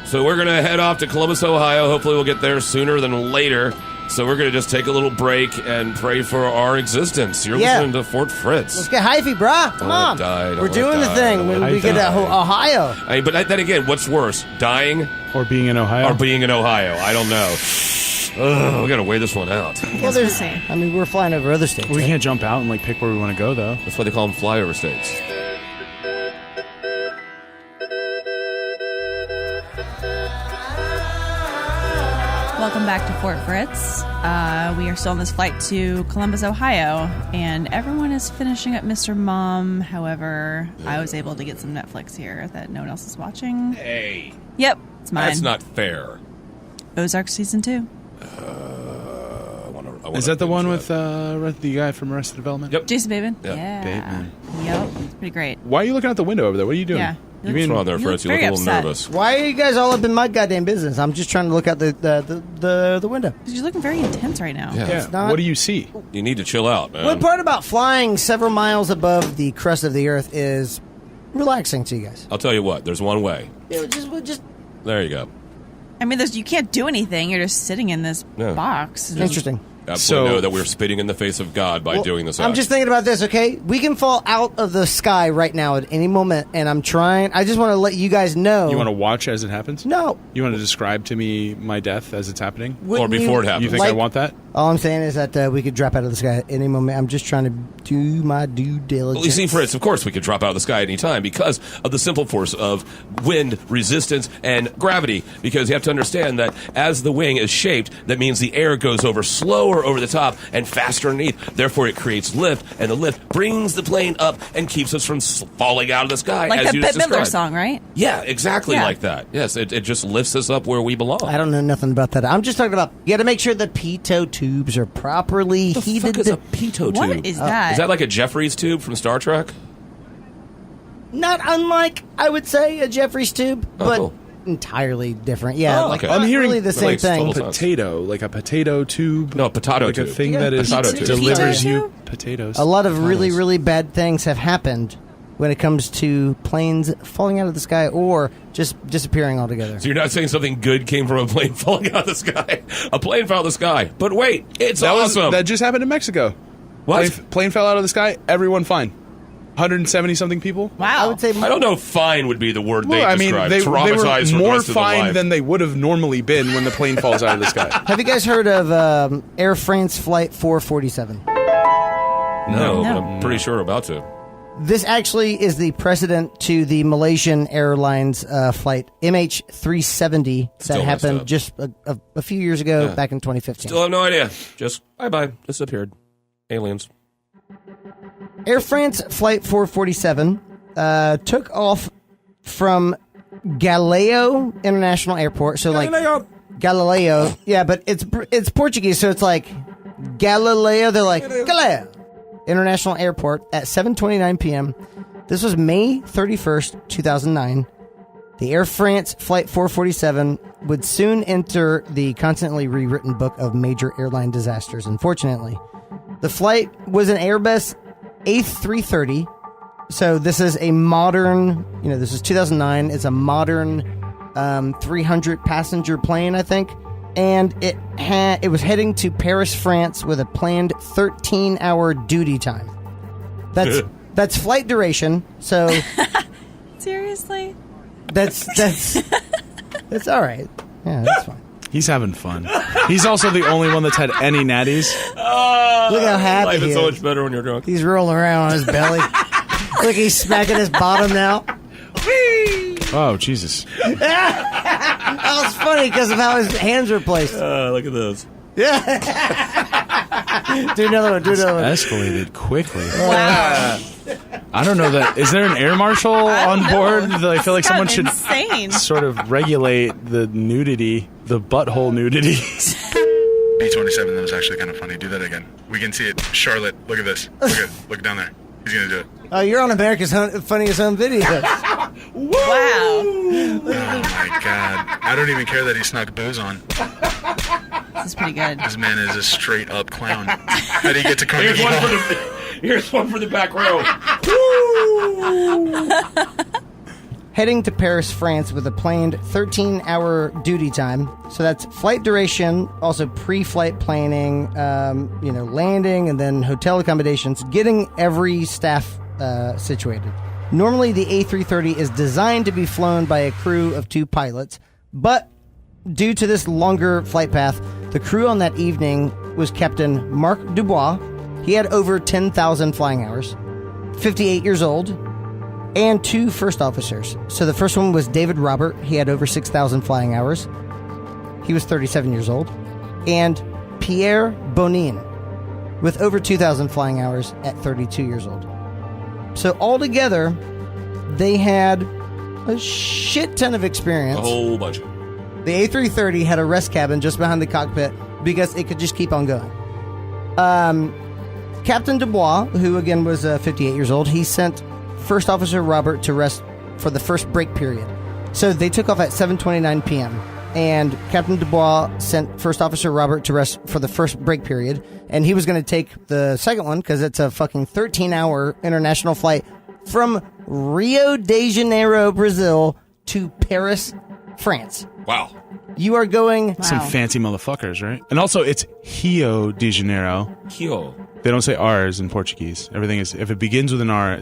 So we're going to head off to Columbus, Ohio. Hopefully we'll get there sooner than later. So we're going to just take a little break and pray for our existence. You're listening to Fort Fritz. Let's get hyphy, brah. Come on. We're doing the thing when we get to Ohio. But then again, what's worse, dying Or being in Ohio. or being in Ohio? I don't know. Ugh, we got to weigh this one out. Well, we'll see. I mean, we're flying over other states. We right? can't jump out and pick where we want to go, though. That's why they call them flyover states. Welcome back to Fort Fritz. We are still on this flight to Columbus, Ohio, and everyone is finishing up Mr. Mom. However, I was able to get some Netflix here that no one else is watching. Hey, Yep, it's mine. that's not fair. Ozark Season 2. I wanna Is that the one binge with the guy from Arrested Development? Yep. Jason Bateman? Yeah. Yeah. Bateman. Yep, it's pretty great. Why are you looking out the window over there? What are you doing? Yeah. You What's mean wrong there, You Fritz? look You look a very little upset. nervous. Why are you guys all up in my goddamn business? I'm just trying to look out the window. You're looking very intense right now. Yeah. not- What do you see? You need to chill out, man. What part about flying several miles above the crust of the earth is relaxing to you guys? I'll tell you what. There's one way. Just There you go. I mean, you can't do anything. You're just sitting in this Yeah. box. interesting. absolutely know that we're spitting in the face of God by doing this. I'm just thinking about this, okay? We can fall out of the sky right now at any moment, and I just want to let you guys know. You want to watch as it happens? No. You want to describe to me my death as it's happening? Or before it happens. You think I want that? All I'm saying is that we could drop out of the sky at any moment. I'm just trying to do my due diligence. Well, you see, Fritz, of course we could drop out of the sky at any time because of the simple force of wind, resistance, and gravity. Because you have to understand that as the wing is shaped, that means the air goes over slower over the top and faster underneath. Therefore, it creates lift, and the lift brings the plane up and keeps us from falling out of the sky. Like as the you Bette just Midler described. song, right? Yeah, exactly like that. Yes, it just lifts us up where we belong. I don't know nothing about that. I'm just talking about you got to make sure the pitot tubes are properly What the heated. fuck is a pitot tube? What is that? Is that like a Jeffries tube from Star Trek? Not unlike, I would say, a Jeffries tube, but cool. entirely different. Yeah, Oh, like okay. I'm hearing really the that same makes thing. total sense. Potato, like a potato tube. No, a potato like tube. a thing Yeah, that is potato tube. delivers Potato you tube? potatoes. A lot of really, really bad things have happened when it comes to planes falling out of the sky or just disappearing altogether. So you're not saying something good came from a plane falling out of the sky? A plane fell out of the sky. But wait, it's awesome. That just happened in Mexico. What? Plane fell out of the sky. Everyone fine. 170 something people. Wow. I would say I don't know if fine would be the word they Well, I mean, described. they Traumatized were for the more rest of their fine life. than they would have normally been when the plane falls out of the sky. Have you guys heard of Air France Flight 447? No, No. but I'm pretty sure about to. This actually is the precedent to the Malaysian Airlines flight MH370 Still that messed happened up. just a few years ago, Yeah. back in 2015. Still have no idea. Just bye-bye. Disappeared. Aliens. Air France Flight 447 took off from Galileo International Airport. So like Galileo, yeah, but it's Portuguese, so it's like Galileo. They're like Galileo International Airport at 7:29 p.m. This was May 31st, 2009. The Air France Flight 447 would soon enter the constantly rewritten book of major airline disasters. Unfortunately, the flight was an Airbus A330. So this is a modern, this is 2009. It's a modern 300 passenger plane, I think. And it was heading to Paris, France with a planned 13-hour duty time. That's flight duration. So Seriously? that's all right. Yeah, that's fine. He's having fun. He's also the only one that's had any natties. Look how happy Life he is so is. much better when you're drunk. He's rolling around on his belly. Look, he's smacking his bottom now. Oh, Jesus. That was funny because of how his hands were placed. Look at those. Do another one. Escalated quickly. Wow. I don't know that. Is there an air marshal on board? I feel like someone should insane. sort of regulate the nudity, the butthole nudity. B-27, that was actually kind of funny. Do that again. We can see it. Charlotte, look at this. Look down there. He's going to do it. Oh, you're on America's Funniest Home Video. Wow. Oh, my God. I don't even care that he snuck booze on. This is pretty good. This man is a straight-up clown. How do you get to Carnegie Here's one for the back row. Heading to Paris, France with a planned 13-hour duty time. So that's flight duration, also pre-flight planning, landing, and then hotel accommodations, getting every staff situated. Normally, the A330 is designed to be flown by a crew of 2 pilots, but due to this longer flight path, the crew on that evening was Captain Marc Dubois. He had over 10,000 flying hours, 58 years old, and 2 first officers. So the first one was David Robert. He had over 6,000 flying hours. He was 37 years old. And Pierre Bonin with over 2,000 flying hours at 32 years old. So altogether, they had a shit ton of experience. A whole bunch. The A330 had a rest cabin just behind the cockpit because it could just keep on going. Captain Dubois, who again was 58 years old, he sent First Officer Robert to rest for the first break period. So they took off at 7:29 p.m. and Captain Dubois sent First Officer Robert to rest for the first break period, and he was going to take the second one because it's a fucking 13-hour international flight from Rio de Janeiro, Brazil to Paris, France. Wow. You are going... Some fancy motherfuckers, right? And also, it's Rio de Janeiro. Rio. They don't say R's in Portuguese. Everything is... If it begins with an R,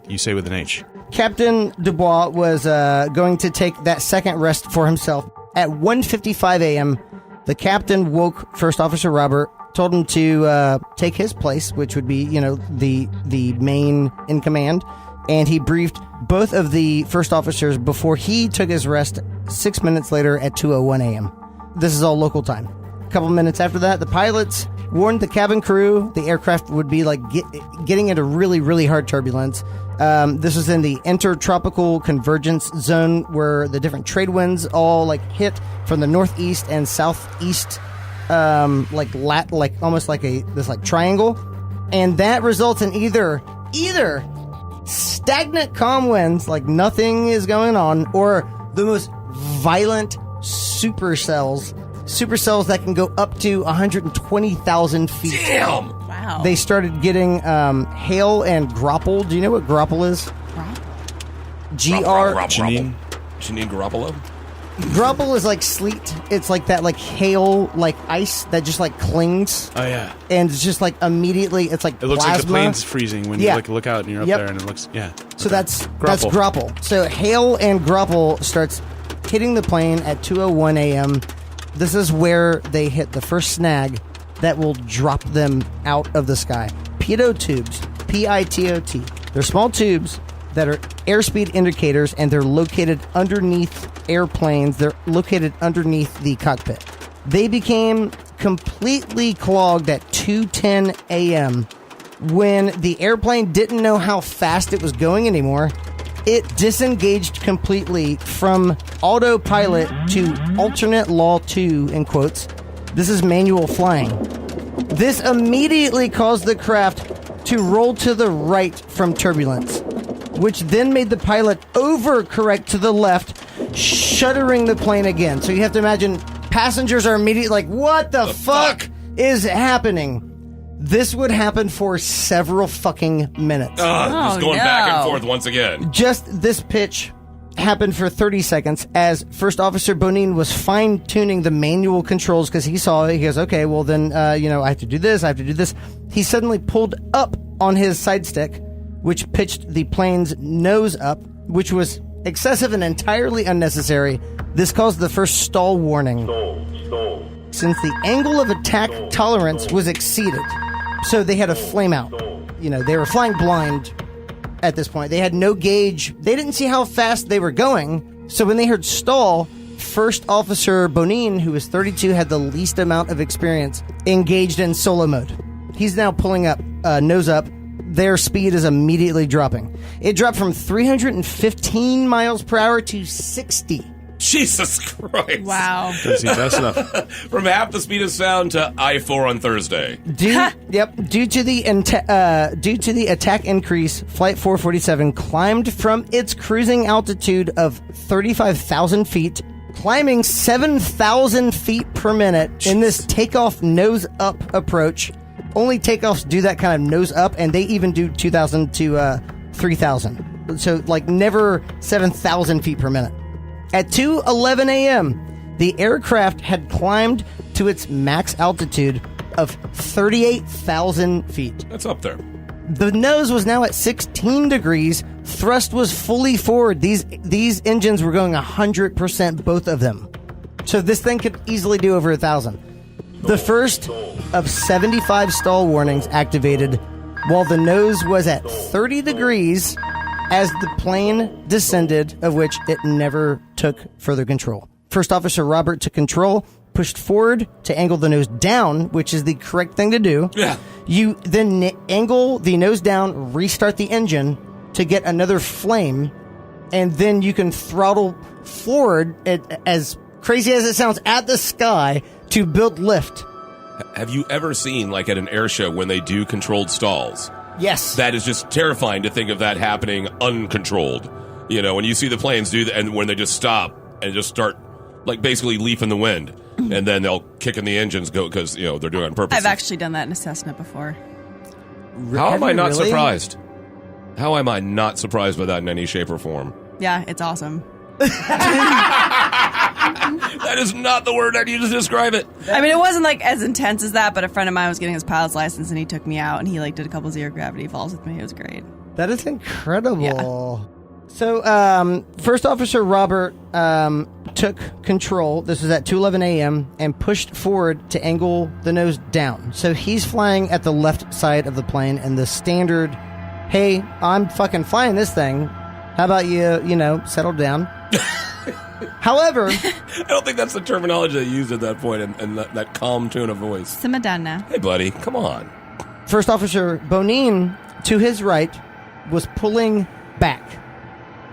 you say with an H. Captain Dubois was going to take that second rest for himself. At 1:55 a.m., the captain woke First Officer Robert, told him to take his place, which would be, the main in command, and he briefed both of the first officers before he took his rest 6 minutes later at 2:01 a.m. This is all local time. A couple minutes after that, the pilots warned the cabin crew the aircraft would be getting into really, really hard turbulence. This was in the intertropical convergence zone where the different trade winds all hit from the northeast and southeast, almost like this triangle, and that results in either stagnant calm winds, like nothing is going on, or the most violent supercells that can go up to 120,000 feet. Damn! Wow. They started getting hail and grapple. Do you know what grapple is? Janine Garoppolo? Grapple is like sleet. It's like that, hail, ice that just clings. Oh, yeah. And it's just immediately, it's like It looks plasma. like the plane's freezing when you look out and you're up there and it looks, yeah. So that's grapple. So hail and grapple starts hitting the plane at 2:01 a.m. This is where they hit the first snag that will drop them out of the sky. Pitot tubes, P-I-T-O-T. They're small tubes that are airspeed indicators, and they're located underneath airplanes. They're located underneath the cockpit. They became completely clogged at 2:10 a.m. when the airplane didn't know how fast it was going anymore. It disengaged completely from autopilot to alternate law 2, in quotes. This is manual flying. This immediately caused the craft to roll to the right from turbulence, which then made the pilot overcorrect to the left, shuttering the plane again. So you have to imagine passengers are immediately like, what the fuck is happening? This would happen for several fucking minutes. Just going back and forth once again. Just this pitch happened for 30 seconds as First Officer Bonin was fine-tuning the manual controls because he saw it. He goes, okay, well then, I have to do this, I have to do this. He suddenly pulled up on his side stick, which pitched the plane's nose up, which was excessive and entirely unnecessary. This caused the first stall warning. Since the angle of attack tolerance was exceeded, so they had a flame out. They were flying blind at this point. They had no gauge. They didn't see how fast they were going. So when they heard stall, First Officer Bonin, who was 32, had the least amount of experience, engaged in solo mode. He's now pulling up, nose up. Their speed is immediately dropping. It dropped from 315 miles per hour to 60. Jesus Christ. Wow. That's enough. From half the speed of sound to I-4 on Thursday. Due to the attack increase, Flight 447 climbed from its cruising altitude of 35,000 feet, climbing 7,000 feet per minute in this takeoff nose up approach. Only takeoffs do that kind of nose up, and they even do 2,000 to 3,000. So, never 7,000 feet per minute. At 2:11 a.m., the aircraft had climbed to its max altitude of 38,000 feet. That's up there. The nose was now at 16 degrees. Thrust was fully forward. These engines were going 100%, both of them. So this thing could easily do over 1,000. The first of 75 stall warnings activated while the nose was at 30 degrees as the plane descended, of which it never took further control. First Officer Robert took control, pushed forward to angle the nose down, which is the correct thing to do. Yeah. You then angle the nose down, restart the engine to get another flame, and then you can throttle forward, as crazy as it sounds, at the sky to build lift. Have you ever seen, at an air show, when they do controlled stalls? Yes. That is just terrifying to think of that happening uncontrolled. When you see the planes do that, and when they just stop and just start, basically leaping the wind, and then they'll kick in the engines because, they're doing it on purpose. I've actually done that in assessment before. How am I not really? surprised? How am I not surprised by that in any shape or form? Yeah, it's awesome. That is not the word I need to describe it. I mean, it wasn't like as intense as that, but a friend of mine was getting his pilot's license and he took me out and he like did a couple zero gravity falls with me. It was great. That is incredible. Yeah. So, First Officer Robert took control. This was at 2:11 a.m. and pushed forward to angle the nose down. So he's flying at the left side of the plane, and the standard, hey, I'm fucking flying this thing. How about you settle down? However, I don't think that's the terminology they used at that point, and that calm tone of voice. Simmer down now. Hey, buddy, come on. First Officer Bonin, to his right, was pulling back,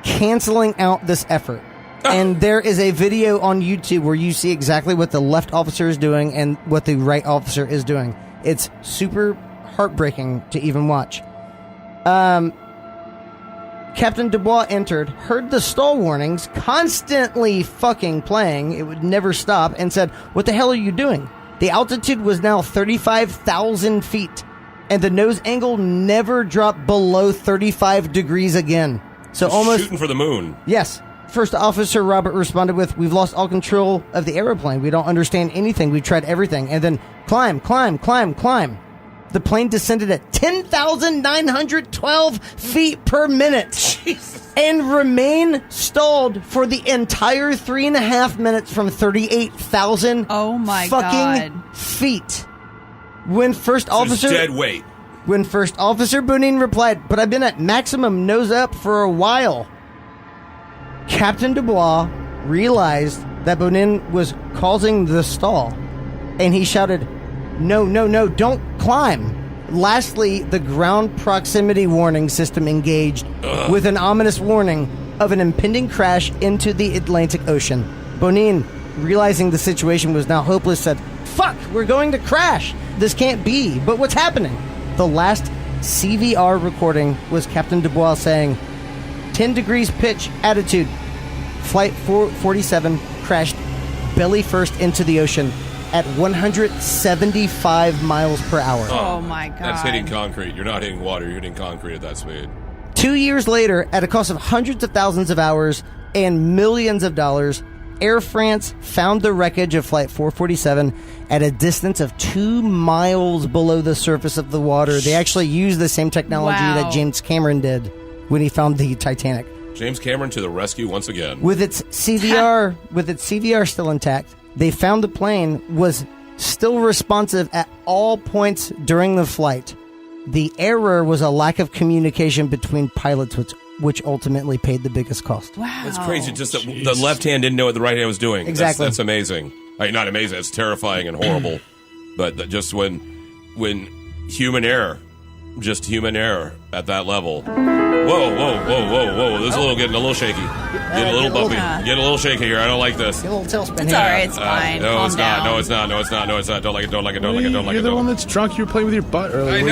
canceling out this effort. And there is a video on YouTube where you see exactly what the left officer is doing and what the right officer is doing. It's super heartbreaking to even watch. Captain Dubois entered, heard the stall warnings, constantly fucking playing, it would never stop, and said, "What the hell are you doing?" The altitude was now 35,000 feet, and the nose angle never dropped below 35 degrees again. So almost shooting for the moon. Yes. First Officer Robert responded with, "We've lost all control of the airplane. We don't understand anything. We've tried everything." And then climb. The plane descended at 10,912 feet per minute. Jesus. And remained stalled for the entire 3.5 minutes from 38,000 fucking feet. When First Officer... dead weight. When First Officer Bonin replied, "But I've been at maximum nose up for a while," Captain Dubois realized that Bonin was causing the stall, and he shouted, No, don't climb." Lastly, the ground proximity warning system engaged with an ominous warning of an impending crash into the Atlantic Ocean. Bonin, realizing the situation was now hopeless, said, "Fuck, we're going to crash. This can't be. But what's happening?" The last CVR recording was Captain Dubois saying, 10 degrees pitch, attitude. Flight 447 crashed belly first into the ocean at 175 miles per hour. Oh my God. That's hitting concrete. You're not hitting water. You're hitting concrete at that speed. 2 years later, at a cost of hundreds of thousands of hours and millions of dollars, Air France found the wreckage of Flight 447 at a distance of 2 miles below the surface of the water. They actually used the same technology that James Cameron did when he found the Titanic. James Cameron to the rescue once again. With its CVR still intact, they found the plane was still responsive at all points during the flight. The error was a lack of communication between pilots, which ultimately paid the biggest cost. Wow. That's crazy. Just that the left hand didn't know what the right hand was doing. Exactly. That's amazing. I mean, not amazing. It's terrifying and horrible. But just when human error at that level. Whoa. This is getting a little shaky. Getting a little bumpy. Getting a little shaky here. I don't like this. Get a little tailspin. It's all right. It's fine. No, Calm it's down. not. No, it's not. Don't like it. You're the one that's drunk. You were playing with your butt earlier. I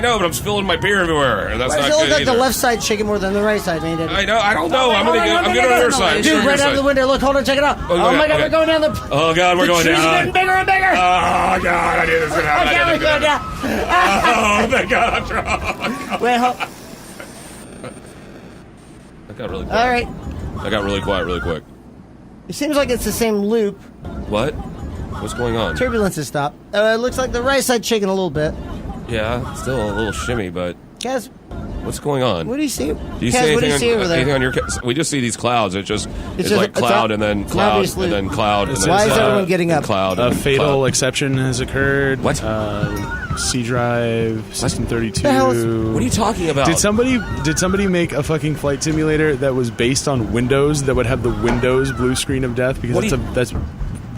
know, but I'm spilling my beer everywhere, and that's Why not does it good look like either. the left side shaking more than the right side, man? I know. I don't know. I'm gonna get on the other side. Dude, right out of the window. Look, hold on, check it out. Oh my God, we're going down the... Oh God, we're going trees are down. getting bigger and bigger. Oh God, I knew this was gonna happen. Okay, we're going down. Oh, thank God, I'm drunk. Wait, hold... I got really quiet. All right. I got really quiet really quick. It seems like it's the same loop. What? What's going on? Turbulence has stopped. It looks like the right side's shaking a little bit. Yeah, still a little shimmy, but Kaz, what's going on? what do you see? Do you see What do you see over there? anything on your? We just see these clouds. It's just- like cloud it's and then up. cloud Obviously. and then cloud. And then Why is cloud, everyone getting and up? Cloud. A and fatal cloud. exception has occurred. What? C drive system 32. The hell is- What are you talking about? Did somebody make a fucking flight simulator that was based on Windows that would have the Windows blue screen of death? Because that's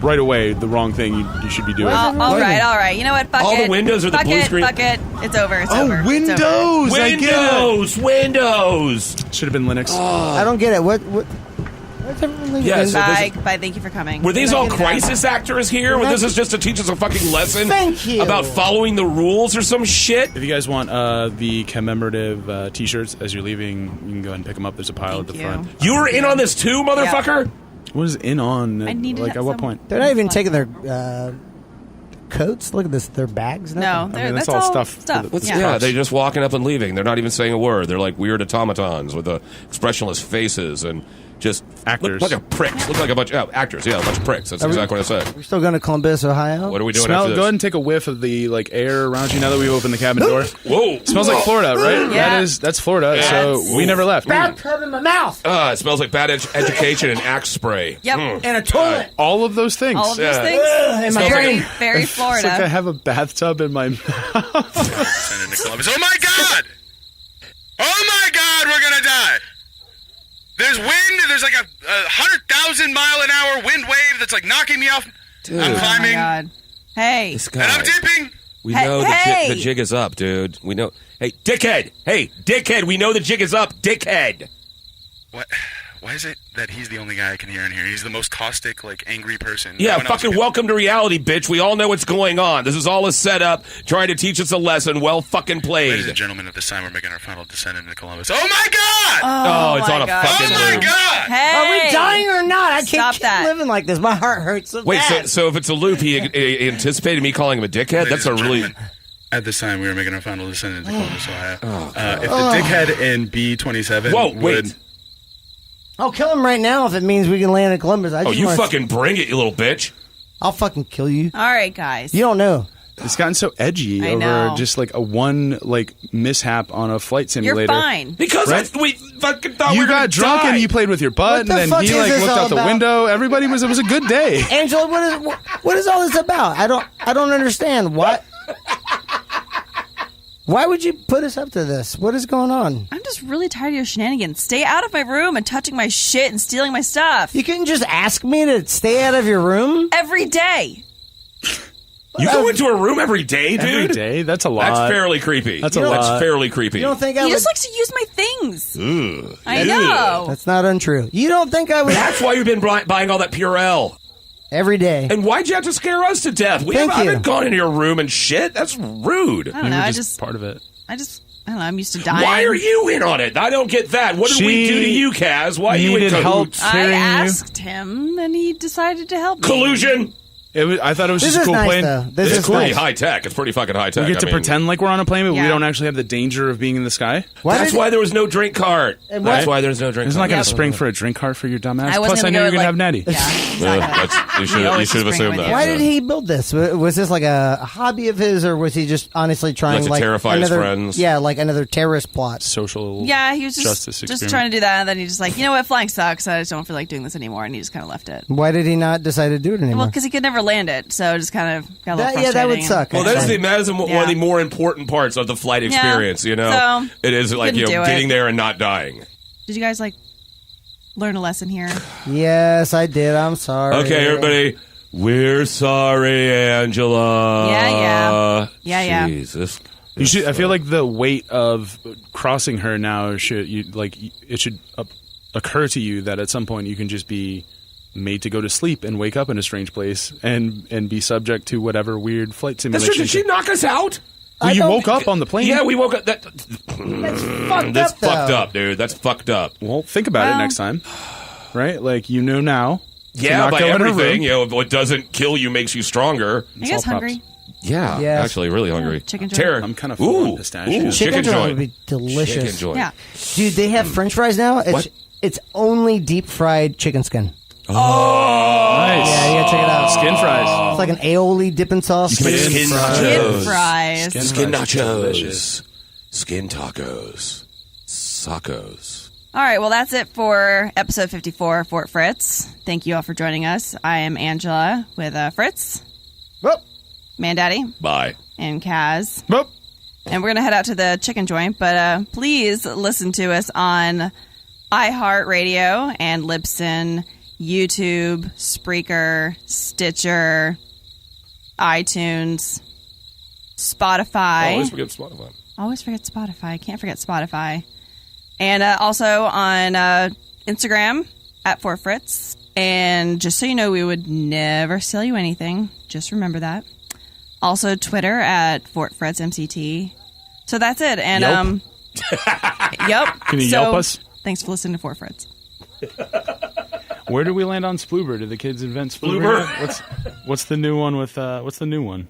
right away the wrong thing you should be doing. Well, all right. You know what? Fuck All it. the windows are the Fuck blue it, screen? Fuck it. It's over. It's over. It's Windows! over. I get Windows. Should have been Linux. I don't get it. What's everyone leaving? Yeah, so Bye. Thank you for coming. Were these all Good night. crisis actors here? Or this is just to teach us a fucking lesson Thank you. about following the rules or some shit? If you guys want the commemorative T-shirts as you're leaving, you can go ahead and pick them up. There's a pile at the Thank you. front. You were in on this too, motherfucker? What is in on? I needed like at what some- point? They're not even taking their coats. Look at this. Their bags. No, Nothing. mean, that's that's all all stuff. stuff. Yeah, they're just walking up and leaving. They're not even saying a word. They're like weird automatons with expressionless faces and just Actors. look like a pricks. Look like a bunch of actors. Yeah, a bunch of pricks. That's exactly what I said. We're still going to Columbus, Ohio. What are we doing Smell. after Go this? ahead and take a whiff of the air around you now that we've opened the cabin door. Whoa! Smells like Florida, right? Yeah. That's Florida. Yeah. So we never left. Bathtub in my mouth. It smells like bad education and Axe spray. Yep. And a toilet. All of those things. All of those Yeah. things. In my Very, brain. very It's like I Florida. have a bathtub in my mouth. Send into Columbus. Oh my God! Oh my God, we're gonna die! There's wind. There's like a 100,000-mile-an-hour wind wave that's like knocking me off. Dude. I'm Oh my climbing, God. Hey. This and guy. I'm dipping. We Hey, know hey! the jig is up, dude. We know. Hey, dickhead! Hey, dickhead! We know the jig is up, dickhead! What? Why is it that he's the only guy I can hear in here? He's the most caustic, like, angry person. Yeah, No one else fucking can- welcome to reality, bitch. We all know what's going on. This is all a setup, trying to teach us a lesson. Well fucking Ladies and played. gentlemen, at this time, we're making our final descent into Columbus. Oh my God! Oh, it's my on a God. fucking Oh my loop. God! Hey. Are we dying or not? I Stop can't keep that. living like this. My heart hurts so Wait, bad. so if it's a loop, he anticipated me calling him a dickhead? Ladies That's a and really... gentlemen, at this time, we were making our final descent into Columbus, Ohio. If the dickhead in B-27 Whoa, would... wait. I'll kill him right now if it means we can land in Columbus. I Oh, just you wanna- fucking bring it, you little bitch. I'll fucking kill you. All right, guys. You don't know. It's gotten so edgy I over know. just like a mishap on a flight simulator. You're fine. Because Right? we fucking thought we You were gonna got drunk die. and you played with your butt, What and the then fuck he is like this looked all out the about? window. It was a good day. Angela, what is all this about? I don't understand. Why would you put us up to this? What is going on? I'm just really tired of your shenanigans. Stay out of my room and touching my shit and stealing my stuff. You couldn't just ask me to stay out of your room? Every day. You go into a room every day, dude? Every day? That's a lot. That's fairly creepy. That's a lot. That's fairly creepy. You don't think I He would? just likes to use my things. Ugh. I know. That's not untrue. You don't think I would? That's why you've been buying all that Purell. Every day. And why'd you have to scare us to death? I Thank you. haven't gone into your room and shit. That's rude. I don't know. I Just just, part of it. I don't know. I'm used to dying. Why are you in on it? I don't get that. What did we She do to you, Kaz? Why are you in needed help. cahoots? I Hearing you. asked him, and he decided to help me. Collusion. I thought it was This just a is cool nice, plane. though. This It's is pretty nice. high tech. It's pretty fucking high tech. We get to pretend like we're on a plane, but Yeah. we don't actually have the danger of being in the sky. That's why there was no drink cart. And That's what- why there's no drink It's cart. not going Yep. to spring for a drink cart for your dumb ass. I wasn't Plus, I gonna knew go you were going to like- have Natty. Yeah, exactly. You should He have always just bring assumed it with that. you. Why did he build this? Was this like a hobby of his, or was he just honestly trying Like to terrify his another, friends? Yeah, like another terrorist plot. Social Yeah, he was justice just experiment. trying to do that, and then he just like, you know what, flying sucks. I just don't feel like doing this anymore, and he just kind of left it. Why did he not decide to do it anymore? Well, because he could never land it, so it just kind of got a little yeah, that would frustrating. suck. Well, that is one Yeah. of the more important parts of the flight experience. You know, So, it is like couldn't do it. getting there and not dying. Did you guys like learn a lesson here? Yes, I did. I'm sorry. Okay, everybody, we're sorry, Angela. Yeah. Jesus. You should. I feel like the weight of crossing her now it should occur to you that at some point you can just be made to go to sleep and wake up in a strange place and be subject to whatever weird flight That's simulation. true. Did she knock us out? Well, you don't- woke up on the plane. Yeah, we woke up. That's fucked That's up, though. fucked up, dude. That's fucked up. Well, think about it Well- next time, right? Like you know now. to Yeah, not by go in her everything. room. You know, what doesn't kill you makes you stronger. Are you guys all hungry? Yeah, Yes. actually, really hungry. Chicken joint? Tara, I'm kind of full on ooh, pistachios. chicken joint joint would be delicious. Chicken joint. Yeah. Dude, they have French fries now. What? It's only deep fried chicken skin. Oh, Nice. Yeah, you gotta check it out. Skin fries. It's like an aioli dipping sauce. You can make skin nachos. Kid fries. Skin fries. nachos. Delicious. Skin tacos. Sacos. All right, well, that's it for episode 54 of Fort Fritz. Thank you all for joining us. I am Angela with Fritz, Well, Mandaddy, Bye. and Kaz. Boop. And we're going to head out to the chicken joint, but please listen to us on iHeartRadio and Libsyn, YouTube, Spreaker, Stitcher, iTunes, Spotify. Always forget Spotify. Always forget Spotify. Can't forget Spotify. And also on Instagram at Fort Fritz. And just so you know, we would never sell you anything. Just remember that. Also Twitter at Fort Fritz MCT. So that's it. And Yelp. yep. Can you So, Yelp us? Thanks for listening to Fort Fritz. Where did we land on Sploober? Did the kids invent Sploober? Sploober? What's the new one with what's the new one?